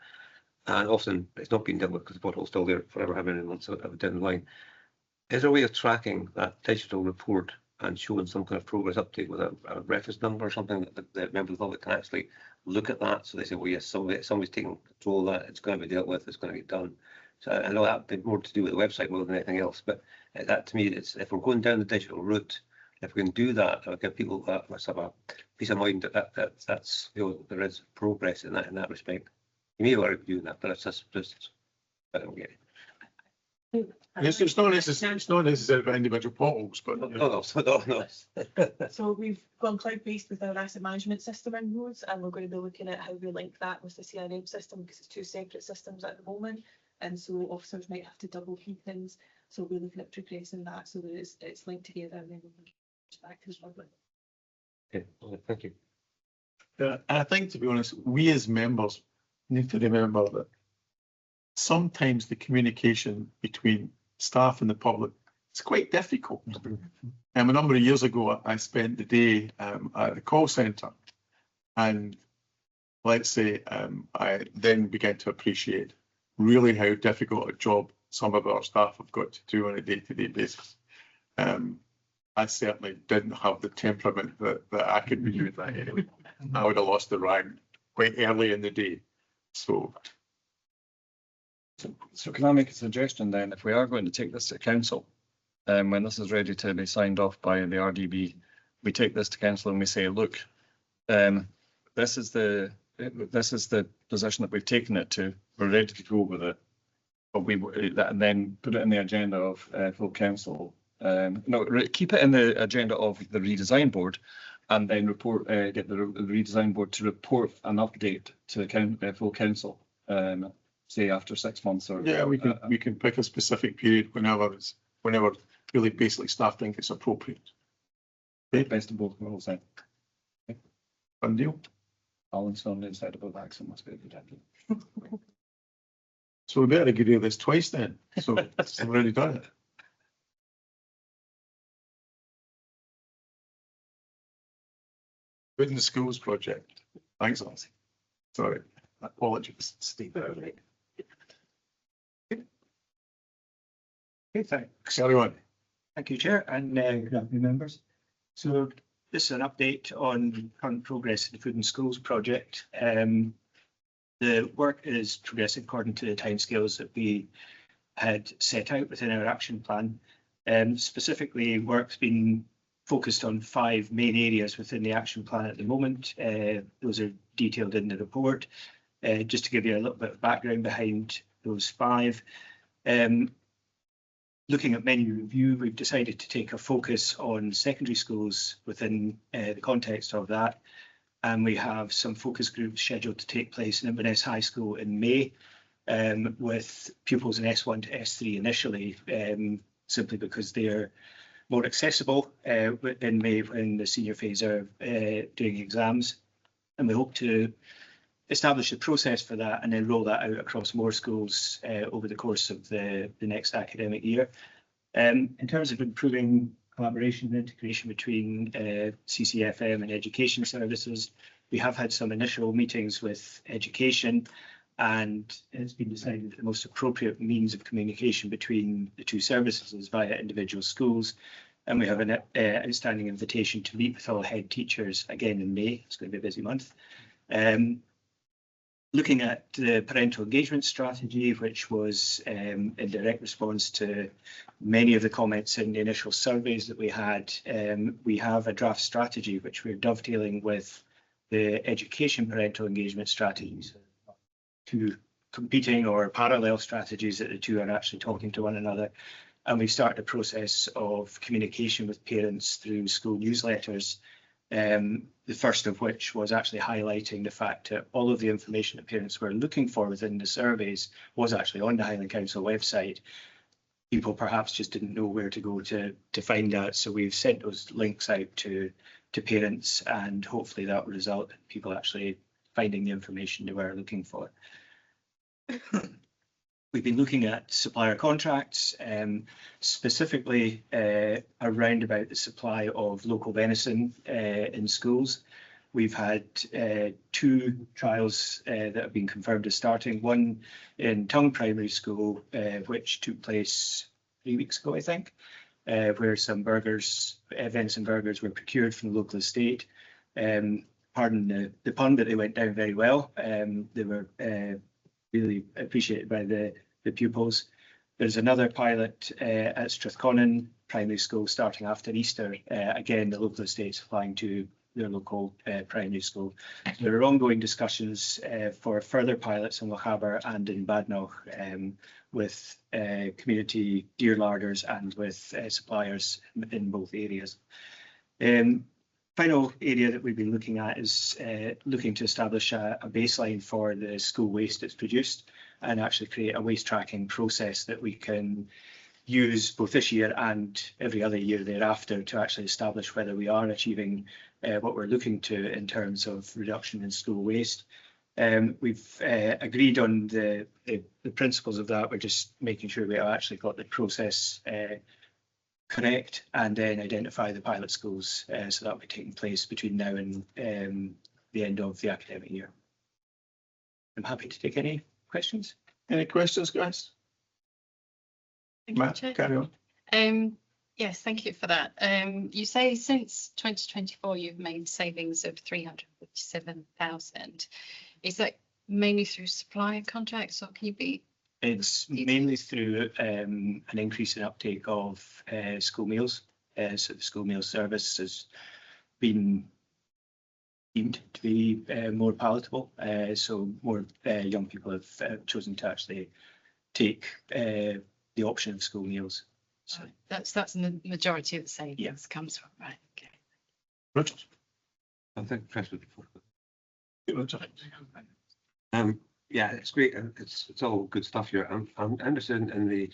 And often it's not being dealt with because the bottle's still there forever, how many months down the line. Is there a way of tracking that digital report and showing some kind of progress update with a reference number or something that the member of the public can actually look at that? So they say, well, yes, somebody's taking control of that, it's going to be dealt with, it's going to get done. So I know that would be more to do with the website more than anything else, but that to me, it's if we're going down the digital route, if we can do that, it'll give people that sort of peace of mind that's there is progress in that respect. You may already be doing that, but it's just I don't get it. It's not necessary for individual portals, but No. So we've gone cloud-based with our asset management system in roads, and we're going to be looking at how we link that with the CRM system, because it's two separate systems at the moment, and so officers might have to double key things. So we're looking at progressing that so that it's linked together, and then we can get back to the public. Okay, thank you. I think, to be honest, we as members need to remember that sometimes the communication between staff and the public is quite difficult. A number of years ago, I spent the day at the call centre, and let's say I then began to appreciate really how difficult a job some of our staff have got to do on a day-to-day basis. I certainly didn't have the temperament that I could be doing that anyway. I would have lost the round quite early in the day. So can I make a suggestion then? If we are going to take this to council, when this is ready to be signed off by the RDB, we take this to council and we say, look, this is the position that we've taken it to. We're ready to go with it, but and then put it in the agenda of full council. Keep it in the agenda of the redesign board, and then report get the redesign board to report an update to the full council. Say after 6 months or yeah, we can pick a specific period whenever really basically staff think it's appropriate. Okay, best of both worlds then. Okay. Fun deal. Balance on the inside about accent must be a good idea. So we better agree with this twice then. So I've already done it. Within the schools project. Thanks, Lindsay. Sorry, apologies. Steve. Okay, thanks. Carry on. Thank you, Chair, and good afternoon, members. So this is an update on current progress in the Food and Schools project. The work is progressing according to the timescales that we had set out within our action plan. Specifically, work's been focused on 5 main areas within the action plan at the moment. Those are detailed in the report. Just to give you a little bit of background behind those 5. Looking at menu review, we've decided to take a focus on secondary schools within the context of that. And we have some focus groups scheduled to take place in Inverness High School in May, with pupils in S1 to S3 initially, simply because they're more accessible in May when the senior phase are doing exams. And we hope to establish a process for that and then roll that out across more schools over the course of the next academic year. In terms of improving collaboration and integration between CCFM and education services, we have had some initial meetings with education, and it's been decided that the most appropriate means of communication between the two services is via individual schools. And we have an outstanding invitation to meet with all head teachers again in May. It's going to be a busy month. Looking at the parental engagement strategy, which was in direct response to many of the comments in the initial surveys that we had, we have a draft strategy which we're dovetailing with the education parental engagement strategies. 2 competing or parallel strategies that the 2 are actually talking to one another. And we've started a process of communication with parents through school newsletters. The first of which was actually highlighting the fact that all of the information that parents were looking for within the surveys was actually on the Highland Council website. People perhaps just didn't know where to go to find that. So we've sent those links out to parents, and hopefully that will result in people actually finding the information they were looking for. we've been looking at supplier contracts, specifically around about the supply of local venison in schools. We've had 2 trials that have been confirmed as starting, one in Tongue Primary School, which took place 3 weeks ago, I think, where some burgers, venison burgers, were procured from the local estate. Pardon the pun, but they went down very well. They were really appreciated by the pupils. There's another pilot at Strathconnell Primary School starting after Easter. Again, the local estate supplying to their local primary school. There are ongoing discussions for further pilots in Lochaber and in Badenoch with community deer larders and with suppliers in both areas. Final area that we've been looking at is looking to establish a baseline for the school waste that's produced and actually create a waste tracking process that we can use both this year and every other year thereafter to actually establish whether we are achieving what we're looking to in terms of reduction in school waste. We've agreed on the principles of that. We're just making sure we have actually got the process correct and then identify the pilot schools. So that will be taking place between now and the end of the academic year. I'm happy to take any questions. Any questions, guys? Thank you, Matt, Chair. carry on. Yes, thank you for that. You say since 2024 you've made savings of 357,000. Is that mainly through supplier contracts, or can you be? It's mainly through an increase in uptake of school meals. So the school meal service has been deemed to be more palatable. So more young people have chosen to actually take the option of school meals. So That's the majority of the savings Yeah. comes from, right? Okay. Richard? I think press was before. Richard. Yeah, it's great. It's all good stuff here. I'm interested in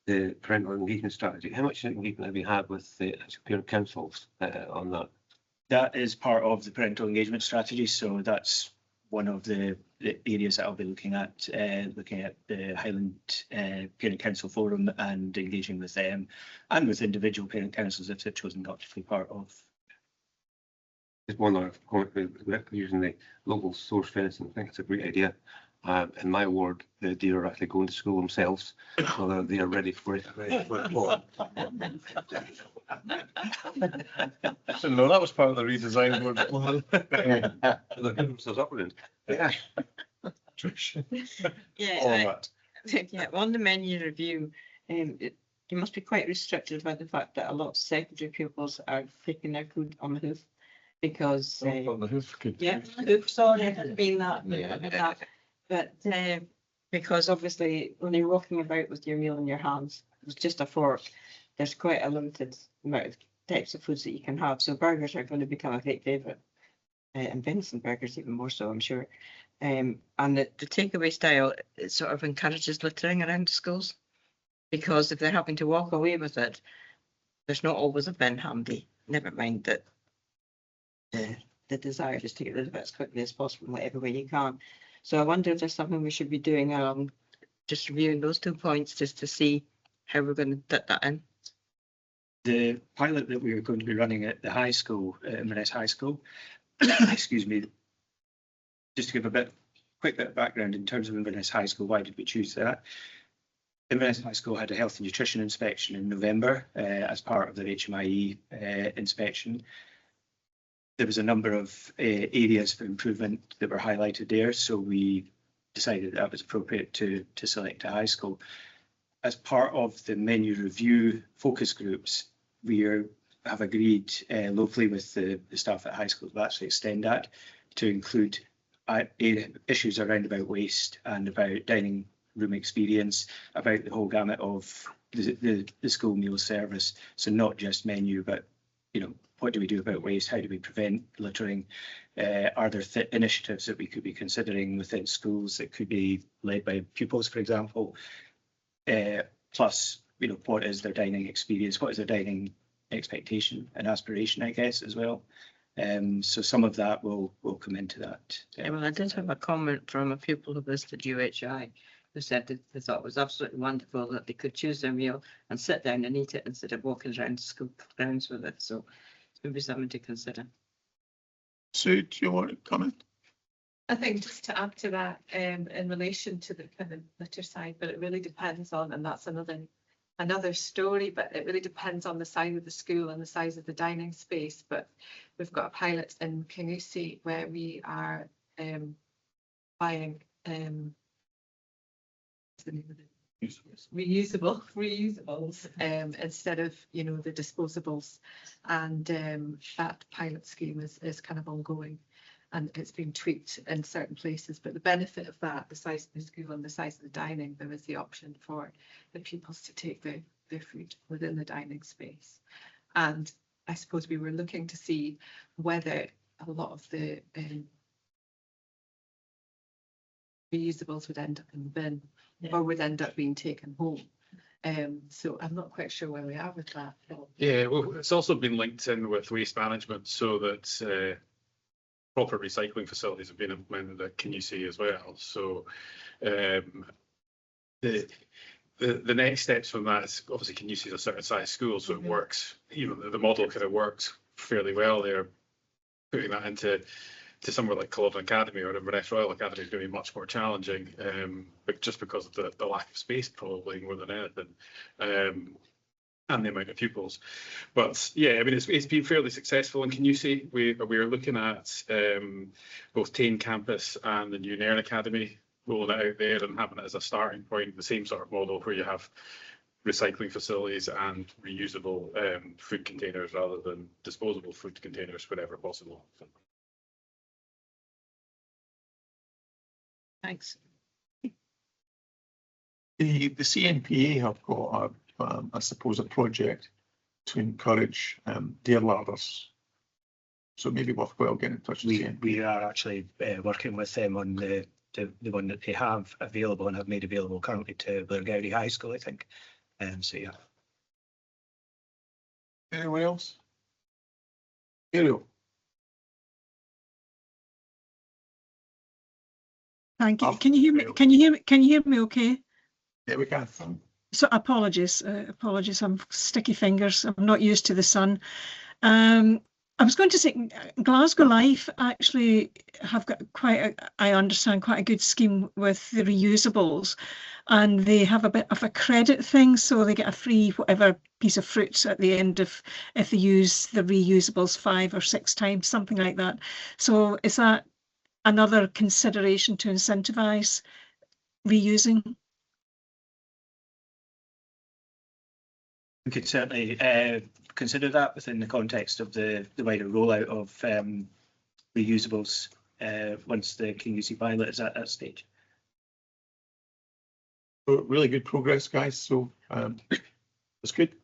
the parental engagement strategy. How much engagement have you had with the parent councils on that? that is part of the parental engagement strategy. So that's one of the areas that I'll be looking at the Highland Parent Council Forum and engaging with them and with individual parent councils if they've chosen not to be part of. Just one other comment with using the local source fencing. I think it's a great idea. In my ward, the deer are actually going to school themselves, so they are ready for it. No, that was part of the redesign board. They're giving themselves up with it. Yeah. All Yeah, that. yeah, on the menu review, you must be quite restricted by the fact that a lot of secondary pupils are taking their food on the hoof because. On the hoof, could. Yeah, hoof, sorry, it has been that, Yeah. that. But because obviously when you're walking about with your meal in your hands, it's just a fork. There's quite a limited amount of types of foods that you can have. So burgers are going to become a great favourite, and venison burgers even more so, I'm sure. And the takeaway style, it sort of encourages littering around the schools because if they're having to walk away with it, there's not always a bin handy. Never mind that the desire is to get rid of it as quickly as possible in whatever way you can. So I wonder if there's something we should be doing along just reviewing those 2 points just to see how we're going to fit that in. The pilot that we are going to be running at the high school, Inverness High School, excuse me, just to give a quick bit of background in terms of Inverness High School, why did we choose that? Inverness High School had a health and nutrition inspection in November as part of their HMIE inspection. There was a number of areas for improvement that were highlighted there, so we decided that was appropriate to select a high school. As part of the menu review focus groups, we have agreed locally with the staff at high school to actually extend that to include issues around about waste and about dining room experience, about the whole gamut of the school meal service. So not just menu, but what do we do about waste? How do we prevent littering? Are there initiatives that we could be considering within schools that could be led by pupils, for example? Plus, what is their dining experience? What is their dining expectation and aspiration, I guess, as well? So some of that will come into that. Yeah, well, I did have a comment from a pupil who visited UHI who said that they thought it was absolutely wonderful that they could choose their meal and sit down and eat it instead of walking around school grounds with it. So it's going to be something to consider. Sue, do you want to comment? I think just to add to that, in relation to the kind of litter side, but it really depends on, and that's another story, but it really depends on the size of the school and the size of the dining space. But we've got a pilot in Kingussie where we are buying what's the name of it? Reusables instead of, you know, the disposables, and that pilot scheme is kind of ongoing. And it's been tweaked in certain places, but the benefit of that, the size of the school and the size of the dining, there is the option for the pupils to take their food within the dining space. And I suppose we were looking to see whether a lot of the reusables would end up in the bin or would end up being taken home. So I'm not quite sure where we are with that. Yeah, well, it's also been linked in with waste management so that proper recycling facilities have been implemented at Kingussie as well. So the next steps from that is obviously Kingussie is a certain size school, so it works. Even the model kind of works fairly well. They're putting that into somewhere like Culloden Academy or Inverness Royal Academy is going to be much more challenging, but just because of the lack of space, probably more than anything. And the amount of pupils. But yeah, I mean, it's been fairly successful in Kingussie. We are looking at both Tain campus and the new Nairn Academy, rolling it out there and having it as a starting point, the same sort of model where you have recycling facilities and reusable food containers rather than disposable food containers whenever possible. Thanks. The CNPA have got I suppose a project to encourage deer ladders. So maybe worthwhile getting in touch with CNPA. We are actually working with them on the one that they have available and have made available currently to Blairgowrie High School, I think. So yeah. Anyone else? Ariel. Thank you. Can you hear me? Can you hear me okay? Yeah, we can. So apologies, I'm sticky fingers. I'm not used to the sun. I was going to say Glasgow Life actually have got I understand quite a good scheme with the reusables, and they have a bit of a credit thing, so they get a free whatever piece of fruit at the end if they use the reusables 5 or 6 times, something like that. So is that another consideration to incentivize reusing? We could certainly consider that within the context of the wider rollout of reusables once the Kingussie pilot is at that stage. So really good progress, guys. So that's good.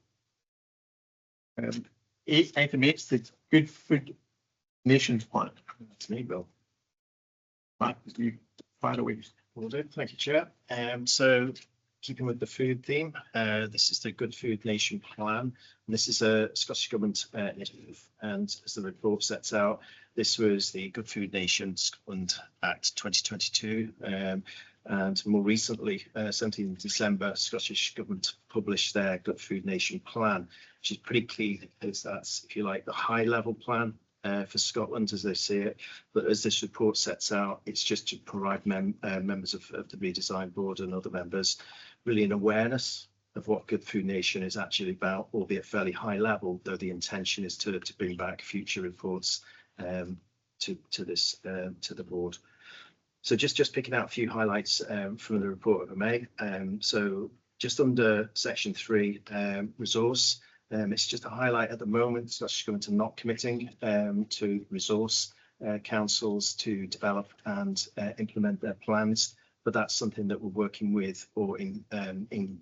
Item 8, the Good Food Nation plan. That's me, Bill. Matt, you fire away. Will do. Thank you, Chair. So keeping with the food theme, this is the Good Food Nation plan. And this is a Scottish Government initiative. And as the report sets out, this was the Good Food Nation Scotland Act 2022. And more recently, 17th December, Scottish Government published their Good Food Nation plan, which is pretty clear because that's, if you like, the high level plan for Scotland as they see it. But as this report sets out, it's just to provide members of the Redesign Board and other members really an awareness of what Good Food Nation is actually about, albeit fairly high level, though the intention is to bring back future reports to the board. So just picking out a few highlights from the report, if I may. So just under section 3, resource, it's just a highlight at the moment. Scottish Government are not committing to resource councils to develop and implement their plans, but that's something that we're working with or in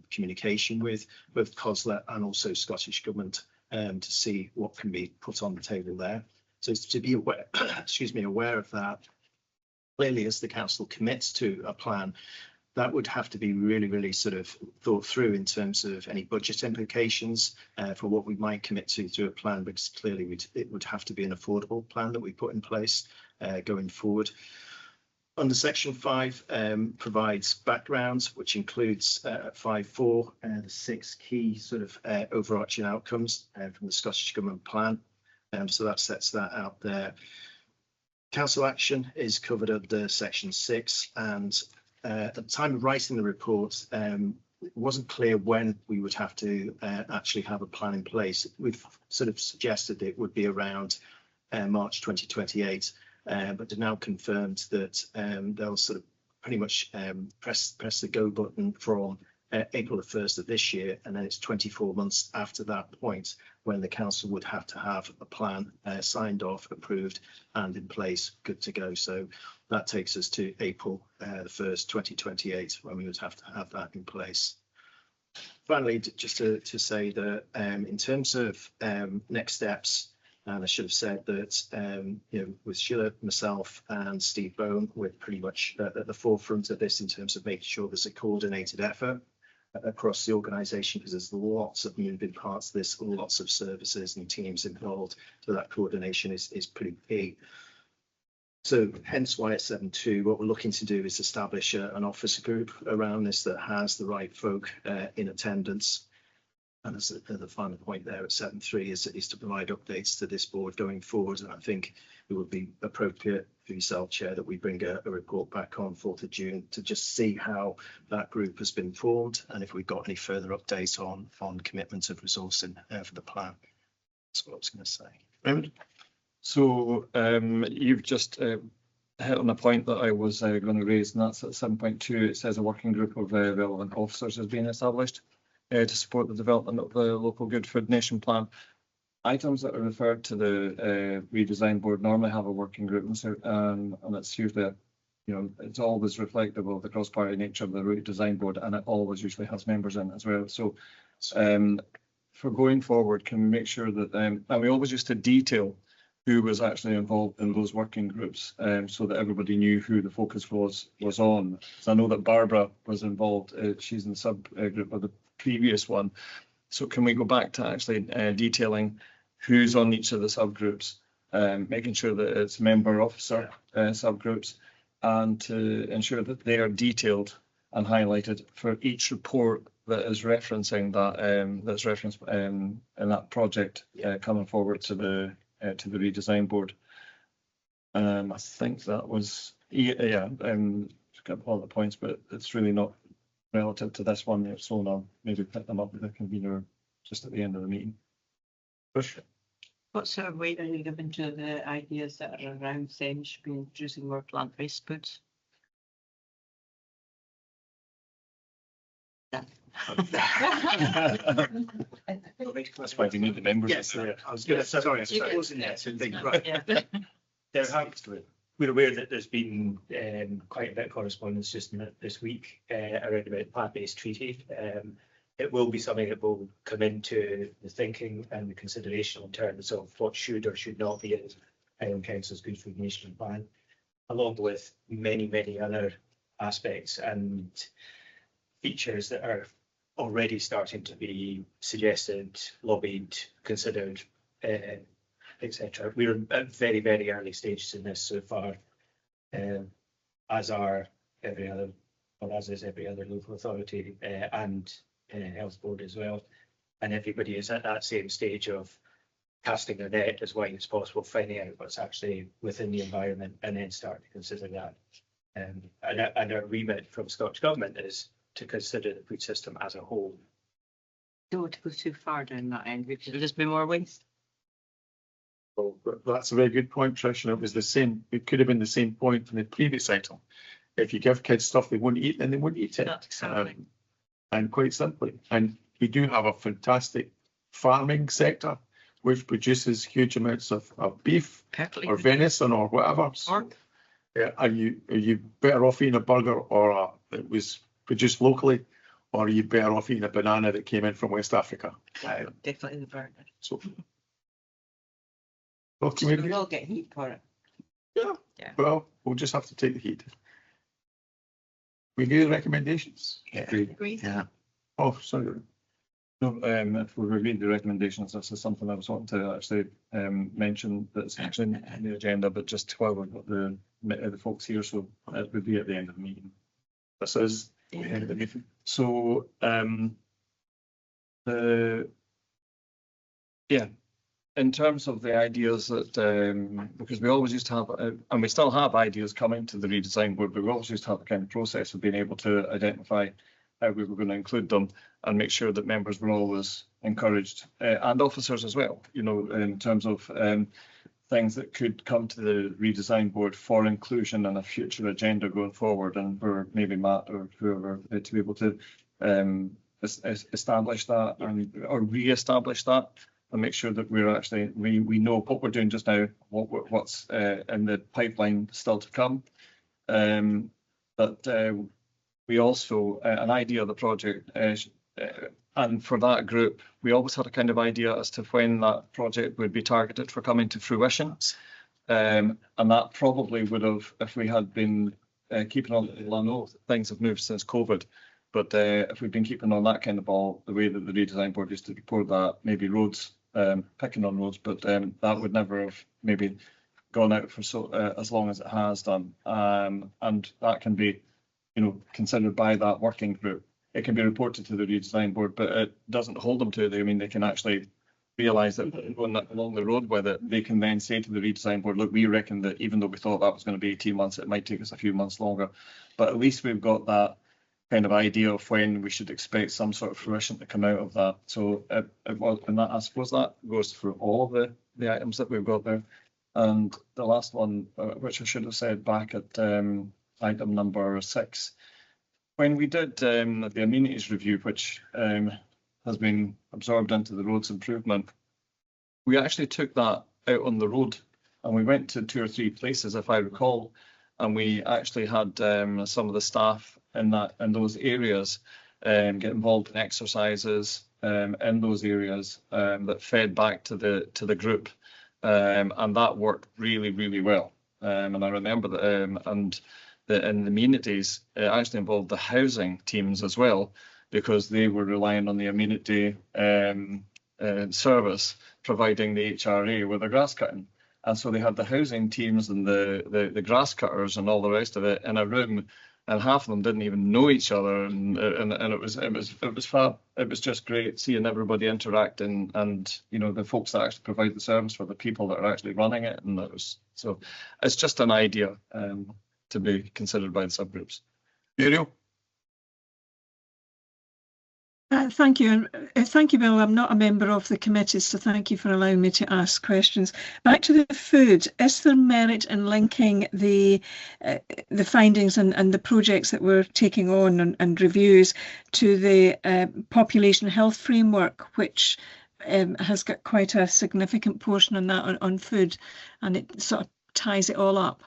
communication with both COSLA and also Scottish Government to see what can be put on the table there. So to be aware, aware of that. Clearly, as the council commits to a plan, that would have to be really sort of thought through in terms of any budget implications for what we might commit to through a plan, because clearly it would have to be an affordable plan that we put in place going forward. Under section 5, provides backgrounds, which includes 5.4, the 6 key sort of overarching outcomes from the Scottish Government plan. So that sets that out there. Council action is covered under section 6, and at the time of writing the report, it wasn't clear when we would have to actually have a plan in place. We've sort of suggested it would be around March 2028. But they're now confirmed that they'll sort of pretty much press the go button from April the 1st of this year, and then it's 24 months after that point when the council would have to have a plan signed off, approved, and in place, good to go. So that takes us to April the 1st, 2028, when we would have to have that in place. Finally, just to say that in terms of next steps, and I should have said that, with Sheila, myself and Steve Bone, we're pretty much at the forefront of this in terms of making sure there's a coordinated effort across the organisation, because there's lots of moving parts to this, lots of services and teams involved. So that coordination is pretty key. So hence why at 7.2, what we're looking to do is establish an officer group around this that has the right folk in attendance. And as the final point there at 7.3 is to provide updates to this board going forward. And I think it would be appropriate for yourself, Chair, that we bring a report back on 4th of June to just see how that group has been formed and if we've got any further updates on commitment of resourcing for the plan. That's what I was going to say. Raymond? So you've just hit on a point that I was going to raise, and that's at 7.2. It says a working group of relevant officers has been established to support the development of the local Good Food Nation plan. Items that are referred to the redesign board normally have a working group, and it's usually, it's always reflective of the cross-party nature of the redesign board, and it always usually has members in it as well. So for going forward, can we make sure that, and we always used to detail who was actually involved in those working groups, so that everybody knew who the focus was on. So I know that Barbara was involved, she's in the subgroup of the previous one. So can we go back to actually detailing who's on each of the subgroups, making sure that it's member officer subgroups, and to ensure that they are detailed and highlighted for each report that is referencing that, that's referenced in that project coming forward to the redesign board. I think that was, got all the points, but it's really not relative to this one. So I'll maybe pick them up with the convener just at the end of the meeting. Bush? What sort of weight are you giving to the ideas that are around saying you should be introducing more plant-based foods? That's why we need the members. Yes, I was going to say, sorry, I was in there to think, right. We're aware that there's been quite a bit of correspondence just this week around about the plant-based treaty. It will be something that will come into the thinking and the consideration in terms of what should or should not be in Highland Council's Good Food Nation plan, along with many, many other aspects and features that are already starting to be suggested, lobbied, considered, etc. We're at very, very early stages in this so far, as is every other local authority and health board as well. And everybody is at that same stage of casting their net as wide as possible, finding out what's actually within the environment, and then start to consider that. And our remit from Scottish Government is to consider the food system as a whole. Don't want to go too far down that end, because it'll just be more waste. Well, that's a very good point, Trish, and it was the same, it could have been the same point in the previous item. If you give kids stuff they won't eat, then they won't eat it. Exactly. And quite simply, and we do have a fantastic farming sector which produces huge amounts of beef or venison or whatever. So, are you better off eating a burger or that was produced locally, or are you better off eating a banana that came in from West Africa? Definitely the burger. So, we all get heat for it. Yeah. Well, we'll just have to take the heat. We do the recommendations. Agreed. Yeah. Oh, sorry. No, if we read the recommendations, this is something I was wanting to actually mention that's actually in the agenda, but just while we've got the folks here, so it would be at the end of the meeting. This is the end of the meeting. So yeah, in terms of the ideas that because we always used to have, and we still have ideas coming to the redesign board, but we always used to have a kind of process of being able to identify how we were going to include them and make sure that members were always encouraged, and officers as well, you know, in terms of things that could come to the redesign board for inclusion in a future agenda going forward, and for maybe Matt or whoever to be able to establish that or re-establish that, and make sure that we're actually we know what we're doing just now, what's in the pipeline still to come. But we also an idea of the project, and for that group, we always had a kind of idea as to when that project would be targeted for coming to fruition. And that probably would have, if we had been keeping on, I know things have moved since COVID, but if we've been keeping on that kind of ball, the way that the redesign board used to report that, maybe roads, picking on roads, but that would never have maybe gone out for so as long as it has done. And that can be, you know, considered by that working group. It can be reported to the redesign board, but it doesn't hold them to it. I mean, they can actually realise that going along the road with it, they can then say to the redesign board, look, we reckon that even though we thought that was going to be 18 months, it might take us a few months longer. But at least we've got that kind of idea of when we should expect some sort of fruition to come out of that. So it was, and that, I suppose that goes through all of the items that we've got there. And the last one, which I should have said back at item number 6, when we did the amenities review, which has been absorbed into the roads improvement, we actually took that out on the road and we went to 2 or 3 places, if I recall, and we actually had some of the staff in those areas get involved in exercises in those areas that fed back to the group, and that worked really, really well. And I remember that, and in the amenities, it actually involved the housing teams as well, because they were relying on the amenity service providing the HRA with the grass cutting. And so they had the housing teams and the grass cutters and all the rest of it in a room, and half of them didn't even know each other, and it was fab. It was just great seeing everybody interacting, and you know, the folks that actually provide the service for the people that are actually running it, and that was, so it's just an idea to be considered by the subgroups. Muriel? Thank you, and thank you, Bill. I'm not a member of the committee, so thank you for allowing me to ask questions. Back to the food, is there merit in linking the findings and the projects that we're taking on and reviews to the population health framework, which has got quite a significant portion on that on food, and it sort of ties it all up?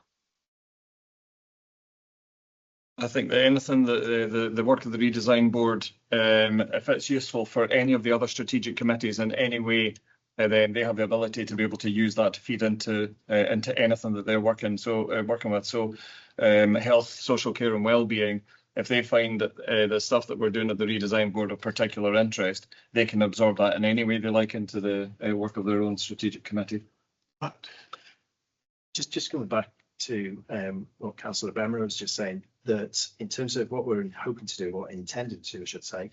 I think that anything that the work of the redesign board, if it's useful for any of the other strategic committees in any way, then they have the ability to be able to use that to feed into anything that they're working with. So health, social care and well-being, if they find that the stuff that we're doing at the redesign board of particular interest, they can absorb that in any way they like into the work of their own strategic committee. Just going back to what Councillor Bemmer was just saying, that in terms of what we're hoping to do, what intended to, I should say,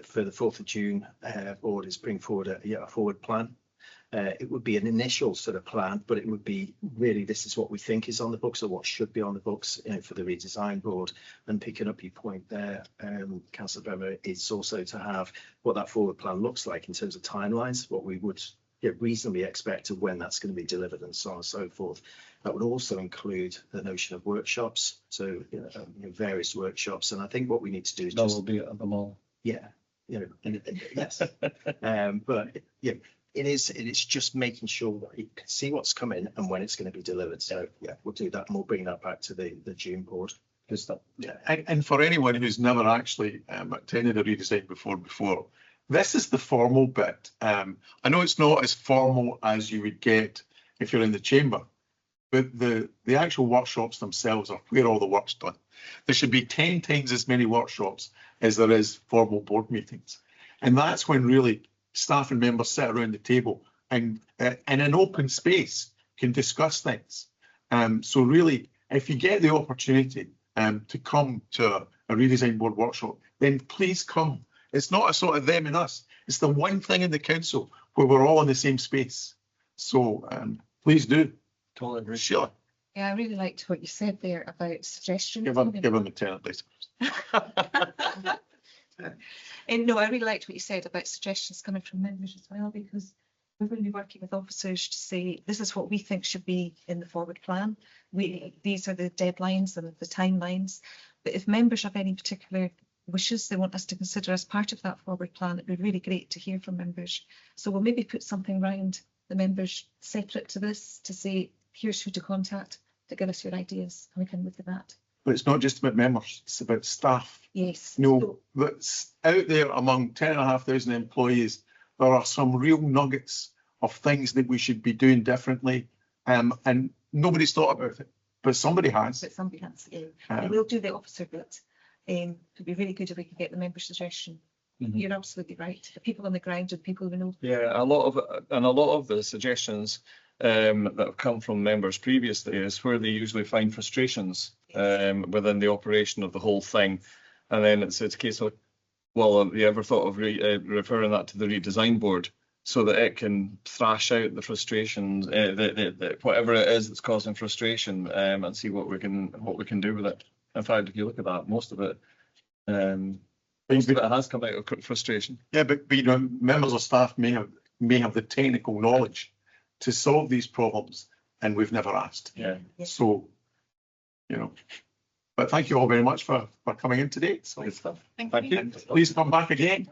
for the 4th of June board is bring forward a forward plan. It would be an initial sort of plan, but it would be really, this is what we think is on the books or what should be on the books for the redesign board. And picking up your point there, Councillor Bemmer, is also to have what that forward plan looks like in terms of timelines, what we would reasonably expect of when that's going to be delivered and so on and so forth. That would also include the notion of workshops, so various workshops. And I think what we need to do is that will be at the mall. Yeah, yes. But yeah, it is just making sure that you can see what's coming and when it's going to be delivered. So yeah, we'll do that, and we'll bring that back to the June board. And for anyone who's never actually attended a redesign before, this is the formal bit. I know it's not as formal as you would get if you're in the chamber, but the actual workshops themselves are where all the work's done. There should be 10 times as many workshops as there is formal board meetings. And that's when really staff and members sit around the table and in an open space can discuss things. So really, if you get the opportunity to come to a redesign board workshop, then please come. It's not a sort of them and us. It's the one thing in the council where we're all in the same space. So please do. Totally agree. Sure. Yeah, I really liked what you said there about suggestions. Give them a turn, please. And no, I really liked what you said about suggestions coming from members as well, because we're going to be working with officers to say, this is what we think should be in the forward plan. These are the deadlines and the timelines. But if members have any particular wishes they want us to consider as part of that forward plan, it'd be really great to hear from members. So we'll maybe put something round the members separate to this to say, here's who to contact to give us your ideas, and we can look at that. But it's not just about members, it's about staff. Yes. No, that's out there among 10,500 employees. There are some real nuggets of things that we should be doing differently, and nobody's thought about it, but somebody has. But somebody has, yeah. And we'll do the officer bit. It'd be really good if we could get the member suggestion. You're absolutely right. The people on the ground and the people we know. Yeah, a lot of the suggestions that have come from members previously is where they usually find frustrations within the operation of the whole thing, and then it's a case of, well, have you ever thought of referring that to the redesign board so that it can thrash out the frustrations, whatever it is that's causing frustration, and see what we can do with it. In fact, if you look at that, most of it has come out of frustration. Yeah, but you know, members of staff may have the technical knowledge to solve these problems, and we've never asked. Yeah. So, you know, but thank you all very much for coming in today. So, Good stuff. Thank you. please come back again.